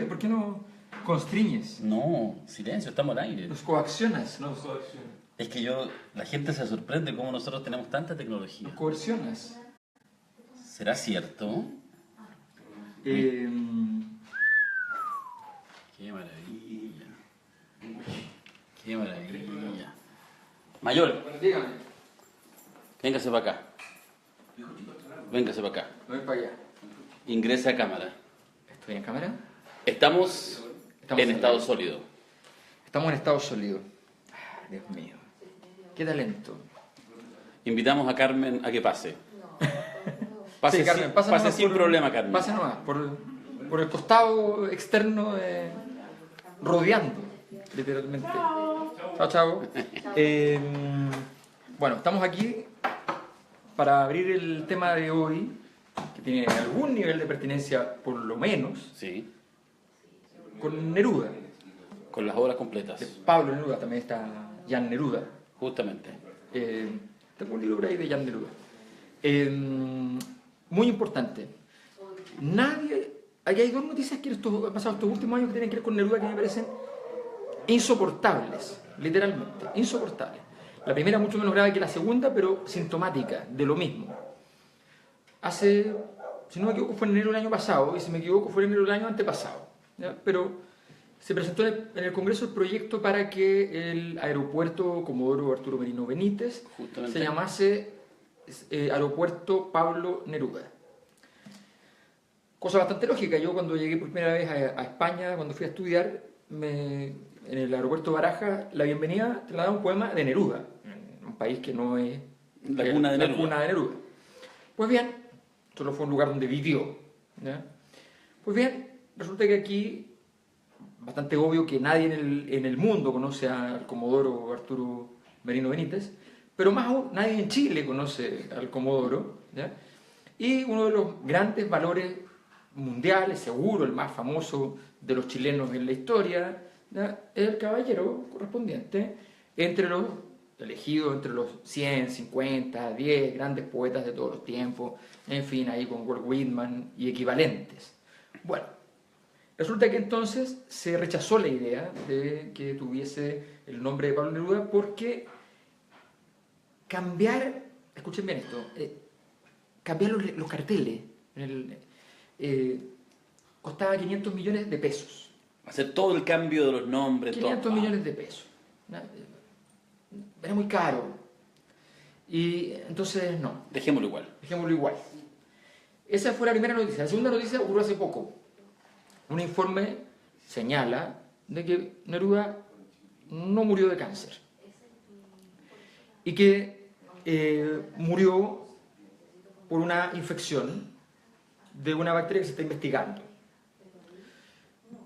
¿Por qué no constriñes? No, silencio, estamos al aire. Los coaccionas, no los coaccionas. Es que la gente se sorprende cómo nosotros tenemos tanta tecnología. Los coercionas. ¿Será cierto? Eh, Qué maravilla. Qué maravilla. Mayor, dígame. véngase para acá. Véngase para acá. Voy para allá. Ingrese a cámara. ¿Estoy en cámara? Estamos en estado sólido. Estamos en estado sólido. Dios mío. Qué talento. Invitamos a Carmen a que pase. Pase, Sí, Carmen, pase sin problema, Carmen. Pase nomás, por el costado externo, rodeando, literalmente. Chao, chao. Bueno, estamos aquí para abrir el tema de hoy, que tiene algún nivel de pertinencia, por lo menos, Sí, con Neruda. con las obras completas. De Pablo Neruda, también está Jan Neruda. Justamente. Tengo un libro por ahí de Jan Neruda. Muy importante. Aquí hay dos noticias que han pasado estos últimos años que tienen que ver con Neruda que me parecen insoportables, literalmente, insoportables. La primera mucho menos grave que la segunda, pero sintomática de lo mismo. Si no me equivoco, fue en enero del año pasado, y si me equivoco, fue en enero del año antepasado. ¿Ya? Pero se presentó en el Congreso el proyecto para que el aeropuerto Comodoro Arturo Merino Benítez Justamente. se llamase Aeropuerto Pablo Neruda. Cosa bastante lógica. Yo cuando llegué por primera vez a España, cuando fui a estudiar, en el aeropuerto Baraja, la bienvenida te la da un poema de Neruda, un país que no es La cuna de Neruda. cuna de Neruda. Pues bien, solo fue un lugar donde vivió. ¿Ya? Pues bien, resulta que aquí, bastante obvio que nadie en el mundo conoce al Comodoro Arturo Merino Benítez, pero más aún, nadie en Chile conoce al Comodoro. ¿Ya? Y uno de los grandes valores mundiales, seguro el más famoso de los chilenos en la historia, ¿ya? El caballero correspondiente entre los elegidos, entre los 100, 50, 10 grandes poetas de todos los tiempos, en fin, ahí con Walt Whitman y equivalentes. Bueno, resulta que entonces se rechazó la idea de que tuviese el nombre de Pablo Neruda porque escuchen bien esto, cambiar los carteles costaba 500 millones de pesos. Hacer todo el cambio de los nombres. 500 millones de pesos. Era muy caro. Y entonces, no. Dejémoslo igual. Dejémoslo igual. Esa fue la primera noticia. La segunda noticia ocurrió hace poco. Un informe señala de que Neruda no murió de cáncer. Y que murió por una infección de una bacteria que se está investigando.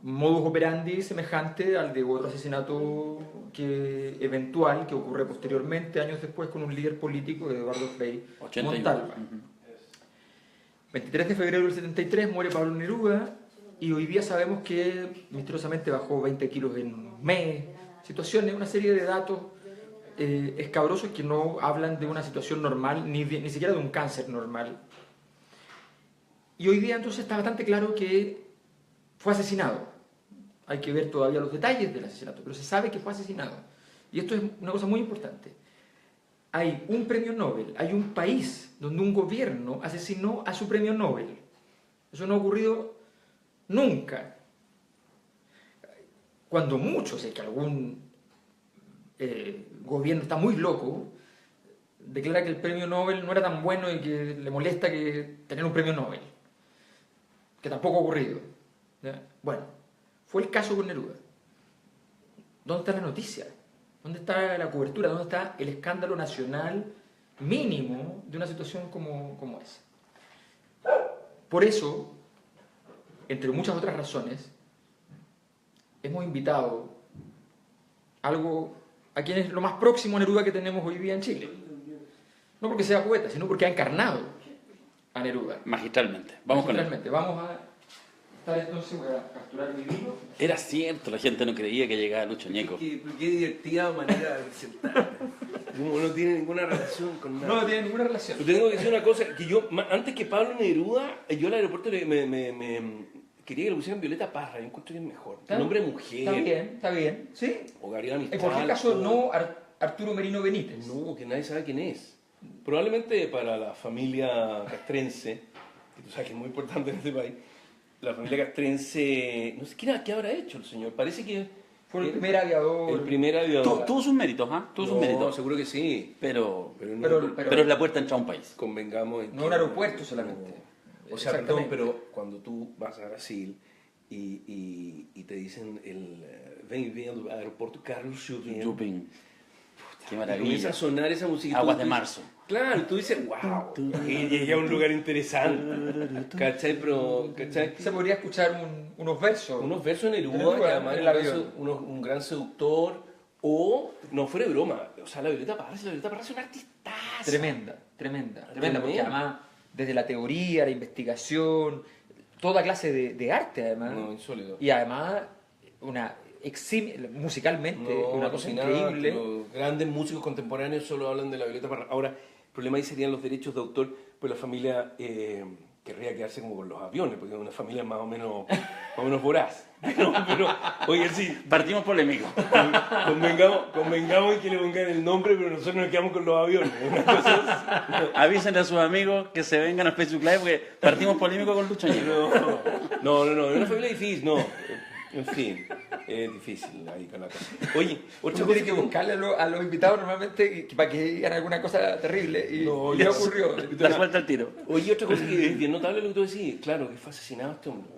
Modus operandi semejante al de otro asesinato eventual que ocurre posteriormente, años después, con un líder político, Eduardo Frei 81. Montalva. 23 de febrero del 73 muere Pablo Neruda y hoy día sabemos que misteriosamente bajó 20 kilos en un mes. Situaciones, una serie de datos escabrosos que no hablan de una situación normal, ni siquiera de un cáncer normal. Y hoy día entonces está bastante claro que fue asesinado. Hay que ver todavía los detalles del asesinato, pero se sabe que fue asesinado. Y esto es una cosa muy importante. Hay un premio Nobel, hay un país donde un gobierno asesinó a su premio Nobel. Eso no ha ocurrido nunca. Cuando mucho, sé que algún gobierno está muy loco, declara que el premio Nobel no era tan bueno y que le molesta que tener un premio Nobel. Que tampoco ha ocurrido. ¿Ya? Bueno, fue el caso con Neruda. ¿Dónde está la noticia? ¿Dónde está la cobertura? ¿Dónde está el escándalo nacional mínimo de una situación como esa? Por eso, entre muchas otras razones, hemos invitado a quien es lo más próximo a Neruda que tenemos hoy día en Chile. No porque sea poeta, sino porque ha encarnado a Neruda. Magistralmente. Vamos con él. Vamos a estar entonces, voy a capturar mi vino. Era cierto, la gente no creía que llegaba Lucho Ñeco. Qué divertida manera de presentar. Como no tiene ninguna relación con nada. No tiene ninguna relación. Yo tengo que decir una cosa, que yo, antes que Pablo Neruda, yo al aeropuerto quería que le pusieran Violeta Parra, yo encuentro que es mejor. Está- El nombre mujer, Está bien, ¿sí? o Gabriela ¿En Mistral. cualquier caso o- no Arturo Merino Benítez? No, que nadie sabe quién es. Probablemente para la familia castrense, que tú sabes que es muy importante en este país, la familia castrense, no sé qué habrá hecho el señor, parece que Fue el primer aviador. el primer aviador. Tuvo sus méritos, ¿ah? Tuvo sus No, méritos. seguro que sí, Pero Pero- es la puerta a entrar a un país. convengamos en No que- un aeropuerto solamente. O sea, perdón, Exactamente. pero cuando tú vas a Brasil y te dicen ven viendo aeropuerto Carlos Jobim, Jupin. Qué y comienza maravilla. a sonar esa música. Aguas tú de dices- marzo. Claro, y tú dices, wow, llegué a un lugar interesante. ¿Cachai? Pero, ¿cachai? Se podría escuchar unos versos. Unos versos en Neruda, Neruda, que además en es el un gran avión. un gran seductor, o, no fuera de broma, o sea, la Violeta Parra es una artistaza. Tremenda, porque Tremenda. además desde la teoría, la investigación, toda clase de arte además, No, insólito. y además musicalmente No, una cosa alucinante. increíble. Los grandes músicos contemporáneos solo hablan de la Violeta Parra. Ahora, el problema ahí serían los derechos de autor, pues la familia querría quedarse como con los aviones, porque es una familia más o menos voraz. Pero, oye, sí, Partimos polémicos. convengamos en que le pongan el nombre, pero nosotros nos quedamos con los aviones. Una cosa así. Avísenle a sus amigos que se vengan a Facebook Live porque partimos polémicos con Lucho Ñeco. No, es una familia difícil, no. En fin, es difícil ahí con la cosa. Oye, otra Uno cosa tiene que buscarle a los invitados normalmente para que digan alguna cosa terrible y No, le ya ocurrió. La suelta al tiro. Oye, otra cosa que es bien notable lo que tú decís, claro, que fue asesinado este hombre.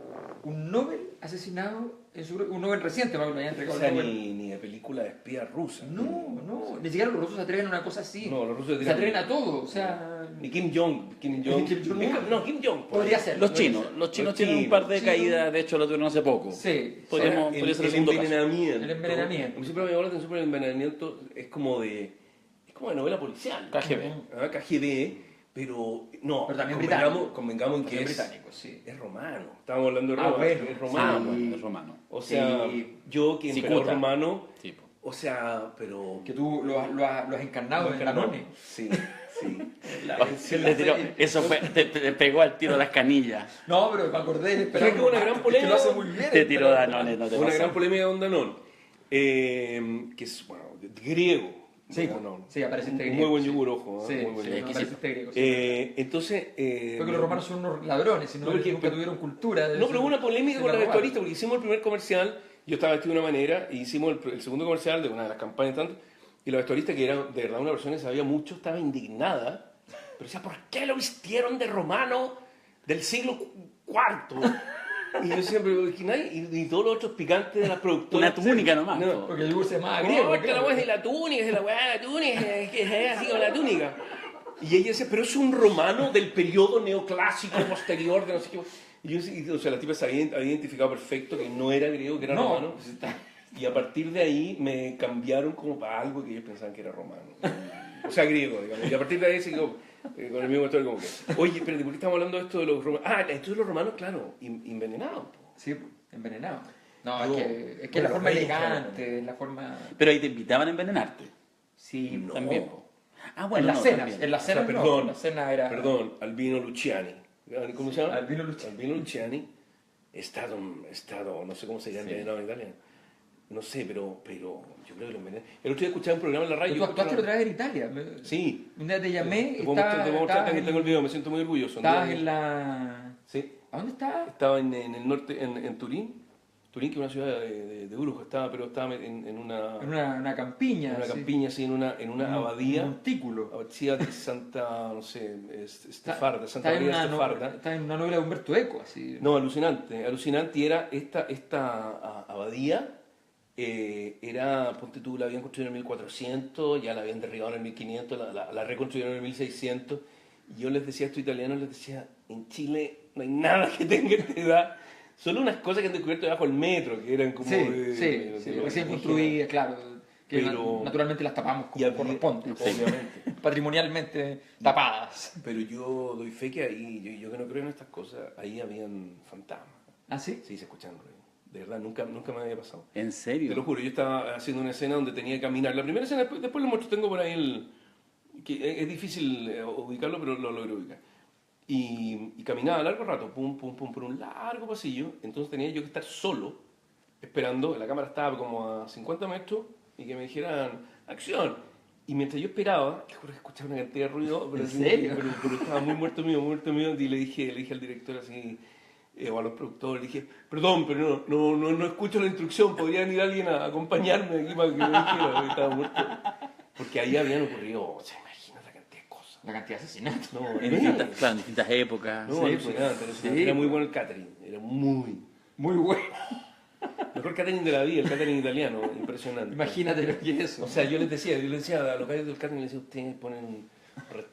Un Nobel asesinado, un Nobel reciente, para que lo hayan O entregado sea, el Nobel. ni de película de espía rusa. No, ni siquiera los rusos se atreven a una cosa así. No, los rusos se atreven a todo, o sea... Ni Kim Jong. Kim Jong-un. No, Kim Jong. Podría ser. Los chinos tienen un par de chinos. caídas, de hecho lo tuvieron hace poco. Sí, Podría ser el segundo caso. envenenamiento. El envenenamiento. A mí siempre me llamó la atención porque el envenenamiento es como de novela policial. KGB. KGB, pero no, Pero también convengamos en que También es británico, sí. es romano. Estábamos hablando de Ah, Roma, bueno. es romano. Sí. Es romano. O sea, Sí. yo que emperador Cicuta. romano, Tipo. o sea, pero Que tú lo has encarnado en Danone. Sí, sí. Le tiró- eso fue, te pegó al tiro las canillas. No, pero me acordé. Pero ¿Sabes que una gran que polémica? lo hace muy bien. Te tiró pero- Danone, no te Una pasa. gran polémica con Danone, que es, bueno, griego. Sí, Danone. sí, aparece este Un griego, muy buen sí. yogur, ojo. Sí, muy buen sí, yogur. me parece este griego. Sí. Entonces... Porque los romanos son unos ladrones, sino No, porque- nunca tuvieron cultura. No, pero hubo una polémica se con la robaron. vestuarista, porque hicimos el primer comercial, yo estaba vestido de una manera, y hicimos el segundo comercial de una de las campañas tanto, y la vestuarista, que era de verdad una persona que sabía mucho, estaba indignada, pero decía, ¿por qué lo vistieron de romano del siglo IV? Y yo siempre digo, "Que nadie", y todos los otros picantes de las productoras. Una túnica nomás. No. Porque el yogur se llama No, griego. esta la weá es de la túnica, es de la weá de la túnica, es que es así con la túnica. Y ella decía, pero es un romano del periodo neoclásico posterior de no sé qué. Y yo, o sea, la tipa se había identificado perfecto que no era griego, que era No, romano. Y a partir de ahí me cambiaron como para algo que ellos pensaban que era romano. O sea, griego, digamos. Y a partir de ahí siguió con el mismo historia como que... Oye, espérate, ¿por qué estamos hablando de esto de los romanos? Ah, entonces los romanos, claro, envenenados. po. Sí, envenenado. No, No. es que Bueno, la forma reyes, elegante, es la forma... Pero ahí te invitaban a envenenarte. Sí, No. También. po. Ah, En bueno, las no, cenas, también. en las cenas no, perdón, en la cena era... Perdón, Albino Luciani. ¿Cómo se llama? Albino Luciani. Albino Luciani. Estado, no sé cómo se llama envenenado en Italia. No sé, pero yo creo que lo envenenan. El otro día escuchaba un programa en la radio. Tú actuaste otra vez en Italia. Sí. Un día te llamé Te y puedo mostrar, estabas aquí tengo el video, me siento muy orgulloso. estabas en la... Sí. ¿A dónde estabas? Estaba en el norte, en Turín. Turín, que es una ciudad de lujo, pero estaba en una En una campiña. en una sí. campiña, así, en una abadía. Un montículo. Abadía de Santa, no sé, Estefarda, Santa Está en María una Estefarda. está en una novela de Humberto Eco, así. No, alucinante, alucinante. Y era esta abadía, era, ponte tú, la habían construido en el 1400, ya la habían derribado en el 1500, la reconstruyeron en el 1600. Y yo les decía a estos italianos, les decía, en Chile no hay nada que tenga esta edad, solo unas cosas que han descubierto debajo del metro, que eran como... Sí, de- sí, de- sí, de- recién de- construidas, claro. Que Pero- naturalmente las tapamos como Y abrí- corresponde. obviamente. Patrimonialmente tapadas. Pero yo doy fe que ahí, yo que no creo en estas cosas, ahí habían fantasmas. ¿Ah, sí? Sí, se escuchan ruido. De verdad, nunca me había pasado. ¿En Te serio? lo juro, yo estaba haciendo una escena donde tenía que caminar. La primera escena, después lo muestro, tengo por ahí que es difícil ubicarlo, pero lo logro ubicar. y caminaba largo rato, pum, pum, pum, por un largo pasillo. Entonces tenía yo que estar solo, esperando. La cámara estaba como a 50 metros y que me dijeran, ¡acción! Y mientras yo esperaba, te juro que escuchaba una cantidad de ruido, pero, ¿En serio? pero estaba muy muerto mío, y le dije al director así, o a los productores, le dije, perdón, pero no escucho la instrucción, ¿podrían ir alguien a acompañarme aquí para que me dijera que estaba muerto? Porque ahí habían ocurrido, o sea, imagínate la cantidad de cosas. La cantidad de asesinatos. No, En distintas, claro, en distintas épocas. no, Sí, alucinante, pues. alucinante. Sí, Era muy pues. bueno el catering, era muy... Muy bueno. Mejor catering de la vida, el catering italiano, impresionante. Imagínate lo que es eso. O sea, yo les decía a los gallos del catering, les decía, ustedes ponen,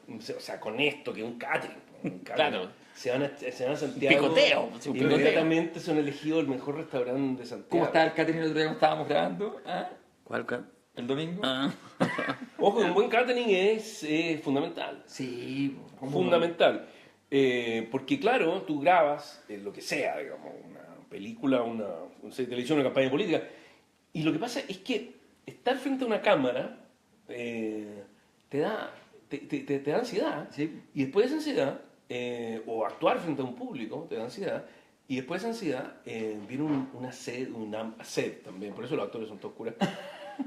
o sea, con esto, que es un catering. Claro. Se van a Santiago. Picoteo, un y picoteo. inmediatamente son elegidos el mejor restaurante de Santiago. ¿Cómo estaba el catering el otro día cuando estábamos grabando? ¿Ah? ¿Cuál? ¿El domingo? Ah. Ojo, un buen catering es fundamental. Sí. ¿cómo? Fundamental. Porque claro, tú grabas lo que sea, digamos, una película, una serie de televisión, una campaña política, y lo que pasa es que estar frente a una cámara te da ansiedad, Sí. y después de esa ansiedad, o actuar frente a un público te da ansiedad, y después de esa ansiedad viene una sed también, por eso los actores son todos curas.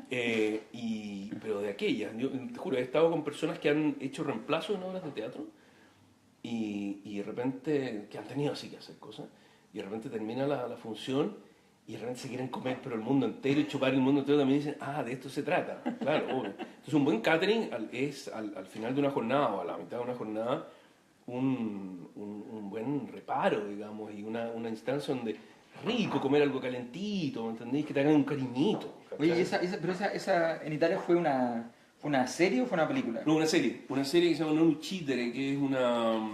Pero de aquellas, yo te juro, he estado con personas que han hecho reemplazo en obras de teatro y de repente, que han tenido así que hacer cosas, y de repente termina la función y de repente se quieren comer pero el mundo entero y chupar el mundo entero, también dicen, de esto se trata, claro, obvio. Entonces un buen catering es al final de una jornada o a la mitad de una jornada un buen reparo, digamos, y una instancia donde rico comer algo calentito, ¿me entendéis? Que te hagan un cariñito. ¿cachai? Oye, pero esa en Italia fue una serie o fue una película? No, una serie que se llama Non Uccidere, que es una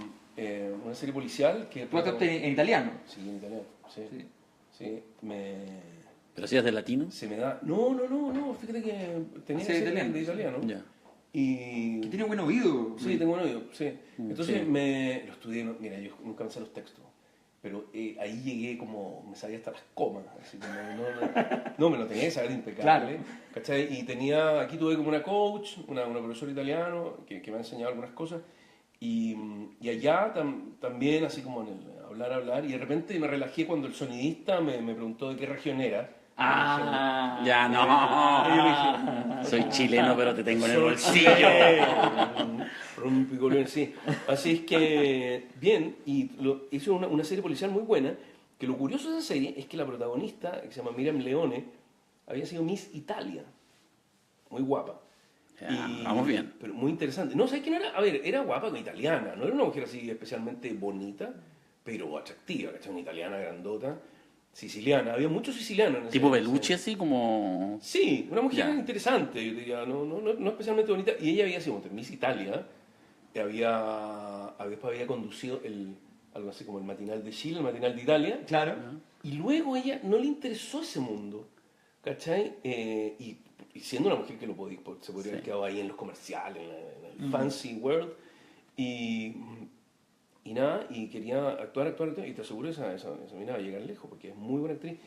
serie policial que... ¿Tú actuaste en italiano? Sí, en italiano, sí. Sí. Sí, ¿Pero si es de latino? se me da... No, fíjate que tenía Sí, que ser italiano, de sí. italiano. Ya. Y... Que tiene buen oído. Sí, tengo un oído, sí. Entonces sí. lo estudié, mira, yo nunca me sé los textos, pero ahí llegué como, me sabía hasta las comas, así como, no, me lo tenía que saber impecable, Claro. ¿cachai? Y aquí tuve como una coach, una profesora italiano, que me ha enseñado algunas cosas, y allá también, así como en el hablar, y de repente me relajé cuando el sonidista me preguntó de qué región era. Ya Y yo le no. Soy chileno, pero te tengo en el Soy bolsillo. Rompicolón, sí. Así es que, bien, y hizo una serie policial muy buena, que lo curioso de esa serie es que la protagonista, que se llama Miriam Leone, había sido Miss Italia. Muy guapa. Ya, vamos bien. Pero muy interesante. No, ¿sabes quién era? A ver, era guapa, italiana. No era una mujer así especialmente bonita, pero atractiva, ¿cachai? Una italiana grandota, siciliana. Había muchos sicilianos en esa Tipo serie. Bellucci, así como. Sí, una mujer Ya. interesante, yo diría, no especialmente bonita. Y ella había sido Miss Italia, había conducido algo así como el matinal de Chile, el matinal de Italia. Claro. Y luego a ella no le interesó ese mundo, ¿cachai? Y siendo una mujer que se podría haber quedado ahí en los comerciales, en el fancy world, y nada, y quería actuar, y te aseguro esa mina va a llegar lejos, porque es muy buena actriz.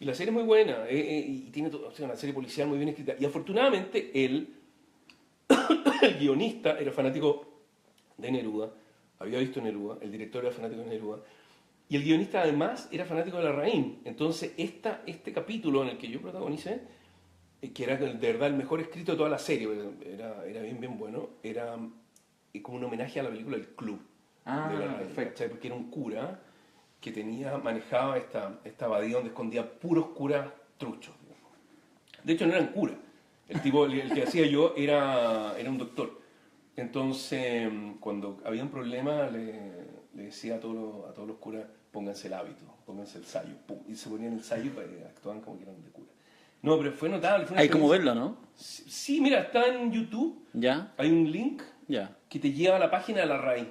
Y la serie es muy buena, y tiene una serie policial muy bien escrita. Y afortunadamente el guionista era fanático de Neruda, había visto Neruda, el director era fanático de Neruda, y el guionista además era fanático de Larraín. Entonces este capítulo en el que yo protagonicé, que era de verdad el mejor escrito de toda la serie, era bien bueno, era como un homenaje a la película El Club de Larraín, perfecto. ¿cachai? Porque era un cura que manejaba esta abadía donde escondía puros curas truchos, digamos. De hecho no eran curas, el que hacía yo era un doctor. Entonces cuando había un problema le decía a todos los curas, pónganse el hábito, pónganse el sayo, pum, y se ponían el sayo y actuaban como que eran de cura. No, pero fue notable. Fue una Hay como experiencia. verlo, ¿no? Sí, mira, está en YouTube, Ya, hay un link ya, que te lleva a la página de la RAI.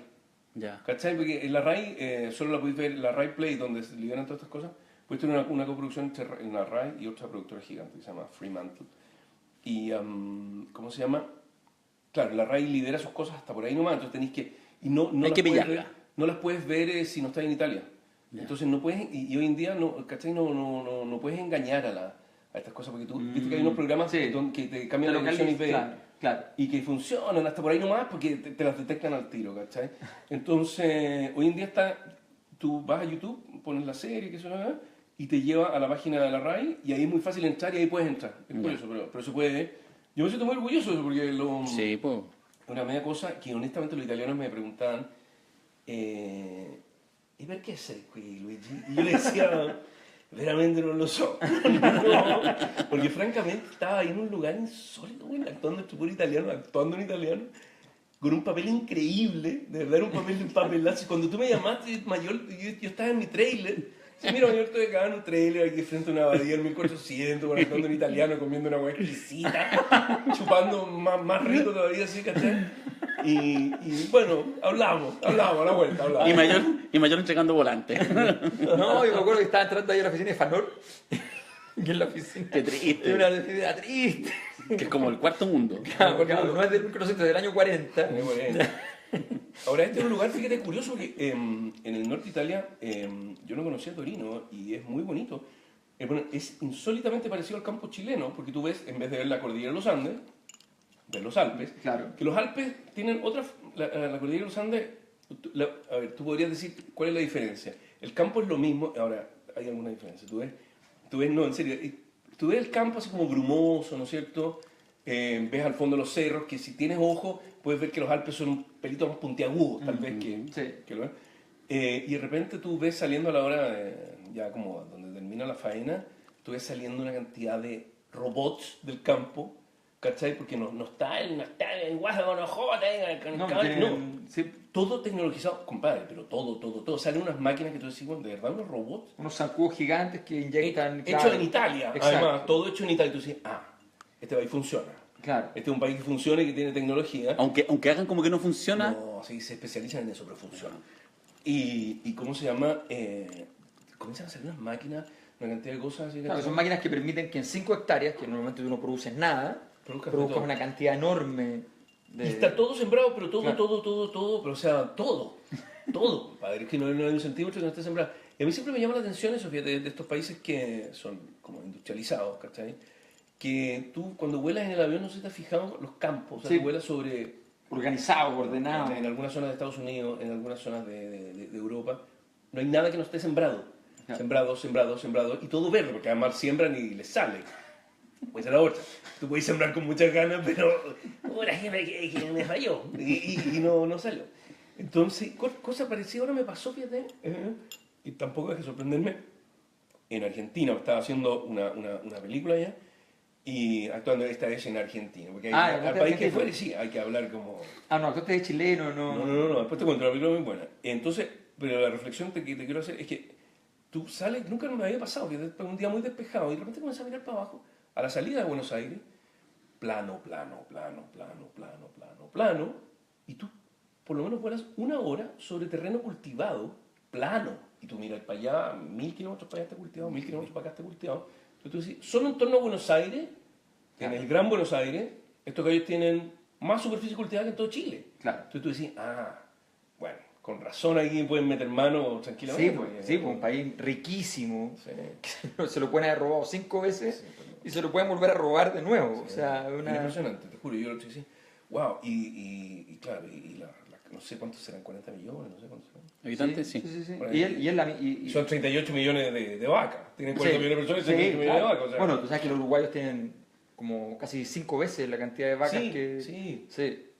ya. ¿Cachai? Porque en la RAI solo la podéis ver en la RAI Play, donde se liberan todas estas cosas. Pues tiene una coproducción entre la RAI y otra productora gigante que se llama Fremantle. Y, ¿cómo se llama? Claro, la RAI libera sus cosas hasta por ahí nomás, entonces tenéis que... Y no Hay las que puedes pillarla. ver, no las puedes ver si no estás en Italia. Ya. Entonces no puedes... Y hoy en día, ¿cachai? No puedes engañar a estas cosas, porque tú viste que hay unos programas Sí. que te cambian Te la dirección IP. localizan, claro. Claro. y que funcionan hasta por ahí nomás porque te las detectan al tiro, ¿cachai? Entonces, hoy en día tú vas a YouTube, pones la serie, que suena, y te lleva a la página de la RAI y ahí es muy fácil entrar y ahí puedes entrar. Es curioso, pero se puede. Yo me siento muy orgulloso de eso porque Sí, pues. una media cosa que honestamente los italianos me preguntaban, ¿y por qué sei qui, Luigi? Y yo le decía, veramente no lo so. No, porque francamente estaba ahí en un lugar insólito, güey, actuando en italiano, con un papel increíble, de verdad era un papelazo. Cuando tú me llamaste, Mayor, yo estaba en mi trailer. Sí, mira, Mayor, estoy acá en un trailer aquí frente a una abadía en 1400, con actuando en italiano, comiendo una hueá exquisita, chupando más rico todavía, así, ¿cachai? Y bueno, hablamos a la vuelta, hablamos. Y mayor entregando volante. No, yo me acuerdo que estaba entrando ahí a la oficina de Fanor. Que es la oficina. Qué triste. Es una oficina triste. Que es como el cuarto mundo. Claro, no es del 1900, es del año 40. Ahora, este es un lugar, fíjate, curioso, porque en el norte de Italia, yo no conocía Torino y es muy bonito. Bueno, es insólitamente parecido al campo chileno, porque tú ves, en vez de ver la cordillera de los Andes, ves los Alpes. Claro. Que los Alpes tienen otra. La cordillera de los Andes. A ver, tú podrías decir cuál es la diferencia. El campo es lo mismo. Ahora, hay alguna diferencia. Tú ves, no, en serio. Tú ves el campo así como brumoso, ¿no es cierto? Ves al fondo los cerros, que si tienes ojo, puedes ver que los Alpes son un pelito más puntiagudos, tal vez, que lo ves. Y de repente tú ves saliendo a la hora, ya como donde termina la faena, tú ves saliendo una cantidad de robots del campo, ¿cachai? Porque no está el guaso con ojotas, Sí, todo tecnologizado, compadre, pero todo. Salen unas máquinas que tú decís, bueno, de verdad, unos robots. unos zancudos gigantes que inyectan. Hecho claro. en Italia, Exacto. además, todo hecho en Italia. Y tú dices, este país funciona. Claro. Este es un país que funciona y que tiene tecnología. Aunque hagan como que no funciona. No, sí, se especializan en eso, pero funciona. Y ¿cómo se llama? Comienzan a salir unas máquinas, una cantidad de cosas así. Claro, son máquinas que permiten que en 5 hectáreas, que normalmente tú no produces nada, Produzcas produzcas todo. una cantidad enorme de... Y está todo sembrado, pero todo, Claro. todo, pero o sea, todo, compadre, es que no hay un centímetro que no esté sembrado. Y a mí siempre me llama la atención eso, fíjate, de estos países que son como industrializados, ¿cachai? Que tú cuando vuelas en el avión no se te has fijado los campos, o sea, Sí. tú vuelas sobre... Organizado, ordenado. En algunas zonas de Estados Unidos, en algunas zonas de Europa, no hay nada que no esté sembrado. Claro. Sembrado, y todo verde, porque además siembran y les sale. Puede ser la otra. Tú puedes sembrar con muchas ganas, pero la gente que me falló y no salió. Entonces, cosa parecida ahora me pasó, fíjate, y tampoco hay que sorprenderme. En Argentina estaba haciendo una película ya y actuando esta vez en Argentina. Porque al país que fuere, sí, hay que hablar como... No, actuaste de chileno, no. No, después te cuento, la película es muy buena. Entonces, pero la reflexión que te quiero hacer es que tú sales, nunca me había pasado, que un día muy despejado y de repente comienzas a mirar para abajo, a la salida de Buenos Aires, plano, y tú por lo menos vuelas 1 hora sobre terreno cultivado, plano, y tú miras para allá, 1000 kilómetros para allá está cultivado, 1000 kilómetros para acá está cultivado. Entonces tú decís, solo en torno a Buenos Aires, en el Gran Buenos Aires, estos gallos tienen más superficie cultivada que en todo Chile. Claro. Entonces tú decís, bueno, con razón aquí pueden meter mano tranquilamente. Sí, pues un país riquísimo. Sí. Que se lo pueden haber robado 5 veces y se lo pueden volver a robar de nuevo. O sea, Es impresionante, te juro. Yo lo dije, wow, y claro, no sé cuántos serán, 40 millones, no sé cuántos serán. Habitantes, sí. Por Y ahí. él Son 38 millones de vacas. Tienen 40 millones de personas y 38 millones claro. de vacas. O sea, Bueno, tú sabes que los uruguayos tienen como casi 5 veces la cantidad de vacas Sí, que... sí.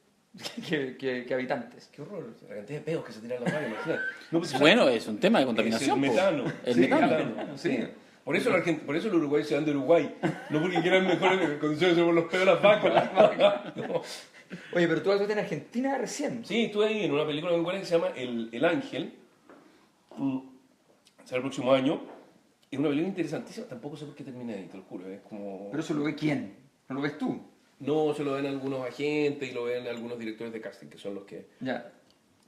que habitantes. Qué horror, la cantidad de peos que se tiran las vacas, imagínate. No, pues, Bueno, es un tema de es el contaminación. po. metano. El Sí, metano. sí. Por eso los uruguayos se van de Uruguay. No porque quieran mejores condiciones por los peos de las vacas. No. Oye, pero tú actuaste en Argentina recién. Sí, estuve ahí en una película muy buena que se llama El Ángel. Será el próximo año. Es una película interesantísima. Tampoco sé por qué termina ahí, te lo juro. Es como... Pero eso lo ve quién, no lo ves tú. No, se lo ven algunos agentes y lo ven algunos directores de casting, que son los que Ya.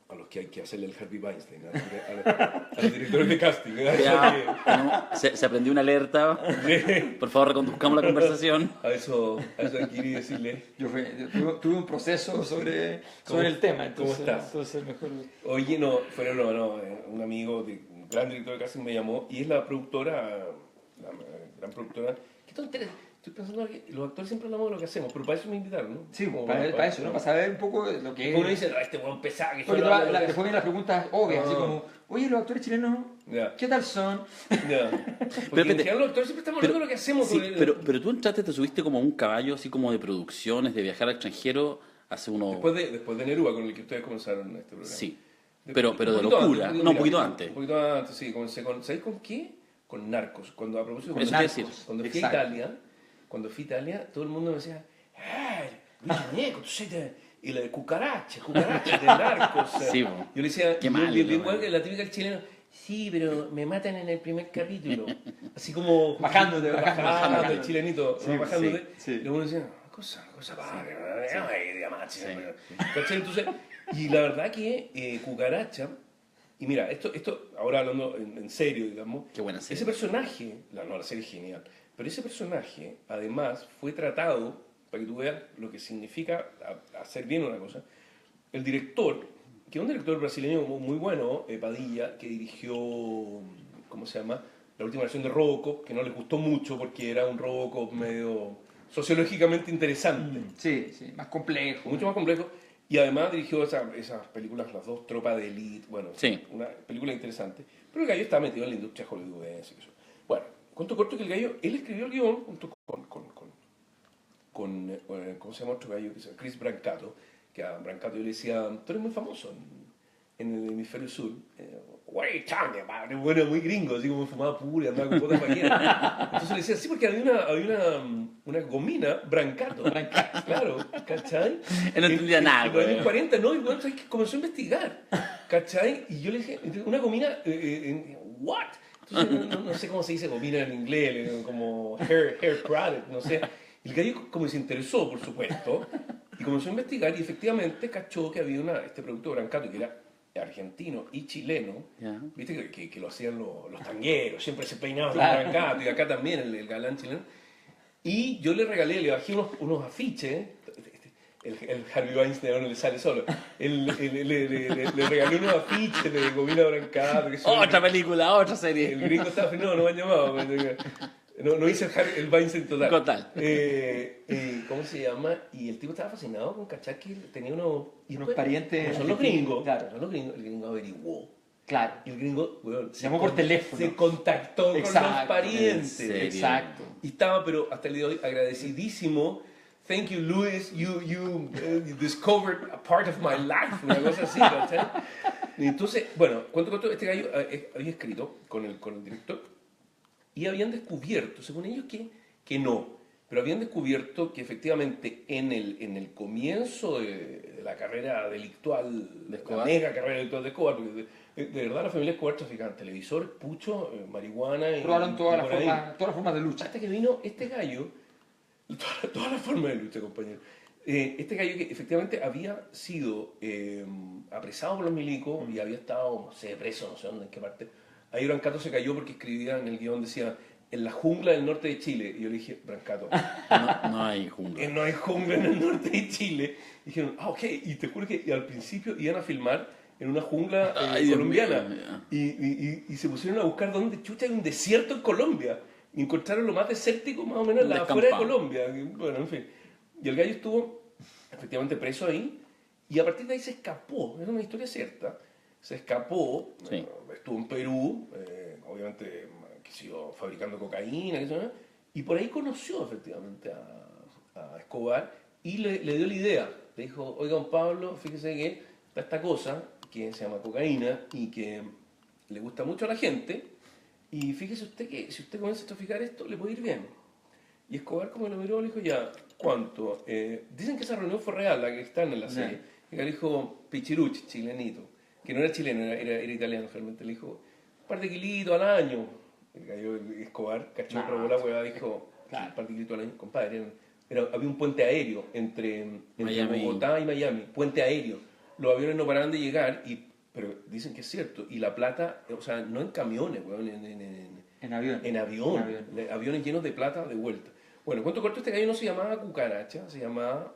a los que hay que hacerle el Harvey Weinstein, a los directores de casting. Ya, no, se aprendió una alerta. Por favor, reconduzcamos la conversación. A eso hay que ir y decirle, Yo tuve un proceso sobre el tema. ¿Cómo Entonces, estás? Entonces mejor... oye, un amigo, un gran director de casting me llamó y es la productora, la gran productora, que tú estoy pensando que los actores siempre hablamos de lo que hacemos, pero para eso me invitaron, ¿no? Sí, Como para eso, ¿no? Para saber un poco lo que Uno es. dice, no, este weón pesado, que Porque solo habla de lo que después vienen las preguntas obvias, así Ah. como, oye, los actores chilenos, Ya. ¿qué tal son? Ya. Porque en general los actores siempre estamos hablando de lo que hacemos. Sí, porque- pero tú entraste, te subiste como un caballo así como de producciones, de viajar al extranjero hace unos... Después de Neruda, con el que ustedes comenzaron este programa. Sí, De- pero un de poquito locura, antes, no, un mira, poquito antes. Un poquito antes, sí. Comencé con, ¿sabéis con qué? Con Narcos. Cuando, a propósito, Eso cuando, te iba a decir. cuando fui a Exacto. Italia, todo el mundo me decía, ¡ay, Luis Ñeco, tú sei y la de cucaracha de Narcos. Sí, po. Yo le decía, Qué yo, mal, bien ¿no? igual que la típica del chileno, sí, pero me matan en el primer capítulo. Así como... Bajándote, bajándote, el chilenito, Sí, bajándote. sí. Y luego decía, cosa ¿cachai? Entonces, y la verdad que Cucaracha, y mira, esto ahora hablando en serio, digamos, Qué buena serie. ese personaje, la serie es genial, pero ese personaje además fue tratado, para que tú veas lo que significa hacer bien una cosa, el director, que es un director brasileño muy bueno, Padilla, que dirigió, ¿cómo se llama? La última versión de Robocop, que no les gustó mucho porque era un Robocop medio sociológicamente interesante, Sí, sí, más complejo. mucho más complejo. Y además dirigió esas películas, las dos, Tropa de Elite, bueno, Sí. una película interesante. Pero el gallo está metido en la industria hollywoodense. Y eso. Bueno, cuento corto que el gallo, él escribió el guión junto con ¿cómo se llama otro gallo? Que se llama Chris Brancato, que a Brancato yo le decía, tú eres muy famoso en el hemisferio sur. Güey, changue, bueno, muy gringo, así como fumaba pura y andaba con botas vaqueras. Entonces le decía, sí, porque había una gomina Brancato. Claro, ¿cachai? Él no entendía nada, En los años güey. 40, no, y bueno, ¿sabes qué? Comenzó a investigar, ¿cachai? Y yo le dije, una gomina, ¿what? Entonces, no sé cómo se dice gomina en inglés, como hair product, no sé. Y el gallo como se interesó, por supuesto, y comenzó a investigar y efectivamente cachó que había este producto Brancato que era argentino y chileno, Ya. viste que lo hacían los tangueros, siempre se peinaban Claro. con Brancato, y acá también el galán chileno. Y yo le bajé unos afiches, el Harvey Weinstein no le sale solo, le regalé unos afiches de Gomina Brancato. Que son- Otra película, otra serie. el gringo estaba, no me han llamado. No hice el Weinstein total. Total. ¿Cómo se llama? Y el tipo estaba fascinado con cachar que tenía unos parientes como son los argentinos, gringos. claro. Como son los gringos, el gringo averiguó. Claro. Y el gringo, weón, Llamó por teléfono. se contactó con Exacto, los parientes. en serio. Exacto. Y estaba, pero hasta el día de hoy, agradecidísimo. Thank you, Luis. You discovered a part of my life. Una cosa así, ¿cachai? Y entonces, bueno, cuento, este gallo había escrito con el director y habían descubierto, según ellos, que no. Pero habían descubierto que efectivamente en el comienzo de la carrera delictual, De la Escobar. mega carrera delictual de Escobar, porque de verdad la familia Escobar traficaban televisores, pucho, marihuana y Probaron y todas por ahí. las formas de lucha. Hasta que vino este gallo, todas las formas de lucha, compañero. Este gallo que efectivamente había sido apresado por los milicos y había estado, no sé, preso, no sé dónde, en qué parte. Ahí Brancato se cayó porque escribía en el guión, decía, en la jungla del norte de Chile. Y yo le dije, Brancato, No hay jungla. no hay jungla en el norte de Chile. Y dijeron, ok, y te juro que al principio iban a filmar en una jungla Ay, Dios colombiana. mío, Y se pusieron a buscar dónde chucha hay un desierto en Colombia. Y encontraron lo más desértico más o menos Un afuera de descampado. Colombia. Bueno, en fin. Y el gallo estuvo efectivamente preso ahí. Y a partir de ahí se escapó. Es una historia cierta. Se escapó. Sí. Estuvo en Perú. Obviamente, que siguió fabricando cocaína. qué sé yo, y por ahí conoció efectivamente a Escobar. Y le dio la idea. Le dijo, oiga, don Pablo, fíjese que está esta cosa que se llama cocaína y que le gusta mucho a la gente. Y fíjese usted que si usted comienza a traficar esto, le puede ir bien. Y Escobar, como lo miró, le dijo, ya, ¿cuánto? Dicen que esa reunión fue real, la que están en la serie. Y le dijo, Pichiruchi, chilenito, que no era chileno, era italiano realmente. Le dijo, un par de kilitos al año. El gallo Escobar, cachó, robó la hueá, dijo, Claro. un par de kilitos al año, compadre. Había un puente aéreo entre Miami. Bogotá y Miami, puente aéreo. Los aviones no paraban de llegar, pero dicen que es cierto. Y la plata, o sea, no en camiones, weón, En avión. en avión. Aviones llenos de plata de vuelta. Bueno, cuento corto, este gallo no se llamaba Cucaracha, se llamaba,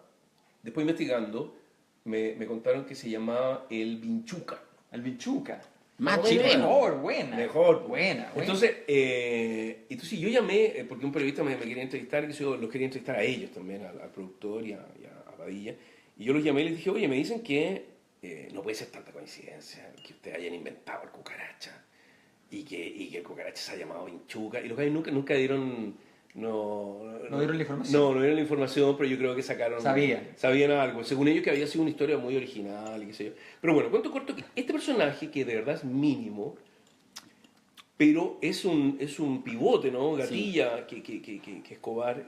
después investigando, me contaron que se llamaba el Vinchuca. El Vinchuca. Más o menos. chileno. Mejor, buena. Buena. Buena. Entonces yo llamé, porque un periodista me quería entrevistar, y yo los quería entrevistar a ellos también, al productor y a Padilla. Y yo los llamé y les dije, oye, me dicen que no puede ser tanta coincidencia que ustedes hayan inventado el cucaracha y que el cucaracha se ha llamado Vinchuca. Y los gallos nunca dieron... No dieron la información. No dieron la información, pero yo creo que sacaron... Sabían algo. Según ellos, que había sido una historia muy original y qué sé yo. Pero bueno, cuento corto que este personaje, que de verdad es mínimo, pero es un pivote, ¿no? Gatilla, que Escobar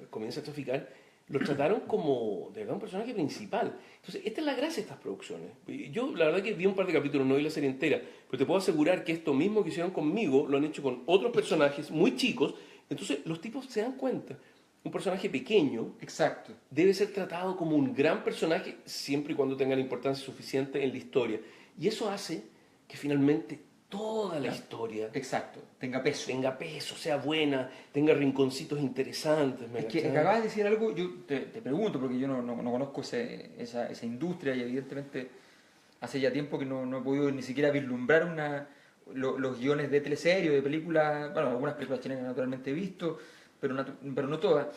comienza a traficar, lo trataron como, de verdad, un personaje principal. Entonces, esta es la gracia de estas producciones. Yo, la verdad que vi un par de capítulos, no vi la serie entera, pero te puedo asegurar que esto mismo que hicieron conmigo, lo han hecho con otros personajes muy chicos. Entonces, los tipos se dan cuenta. Un personaje pequeño Exacto. debe ser tratado como un gran personaje siempre y cuando tenga la importancia suficiente en la historia. Y eso hace que finalmente toda la historia tenga peso, sea buena, tenga rinconcitos interesantes. Es que acabas de decir algo, yo te pregunto, porque yo no conozco esa industria y evidentemente hace ya tiempo que no he podido ni siquiera vislumbrar los guiones de teleseries, de películas, bueno, algunas películas chilenas naturalmente he visto, pero no todas.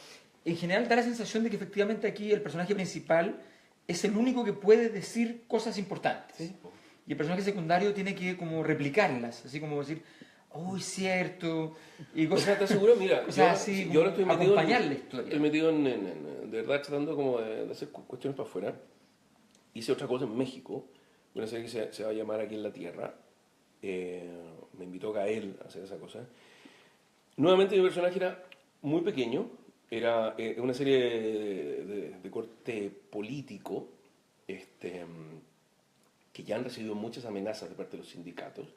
En general da la sensación de que efectivamente aquí el personaje principal es el único que puede decir cosas importantes. Sí. Y el personaje secundario tiene que como replicarlas, así como decir, ¡oh, es cierto! Y O sea, te aseguro, mira, yo ahora estoy metido acompañar la historia. Estoy metido de verdad tratando como de hacer cuestiones para afuera. Hice otra cosa en México, una serie que se va a llamar Aquí en la Tierra. Me invitó Gael a hacer esa cosa. Nuevamente mi personaje era muy pequeño, era una serie de corte político, que ya han recibido muchas amenazas de parte de los sindicatos,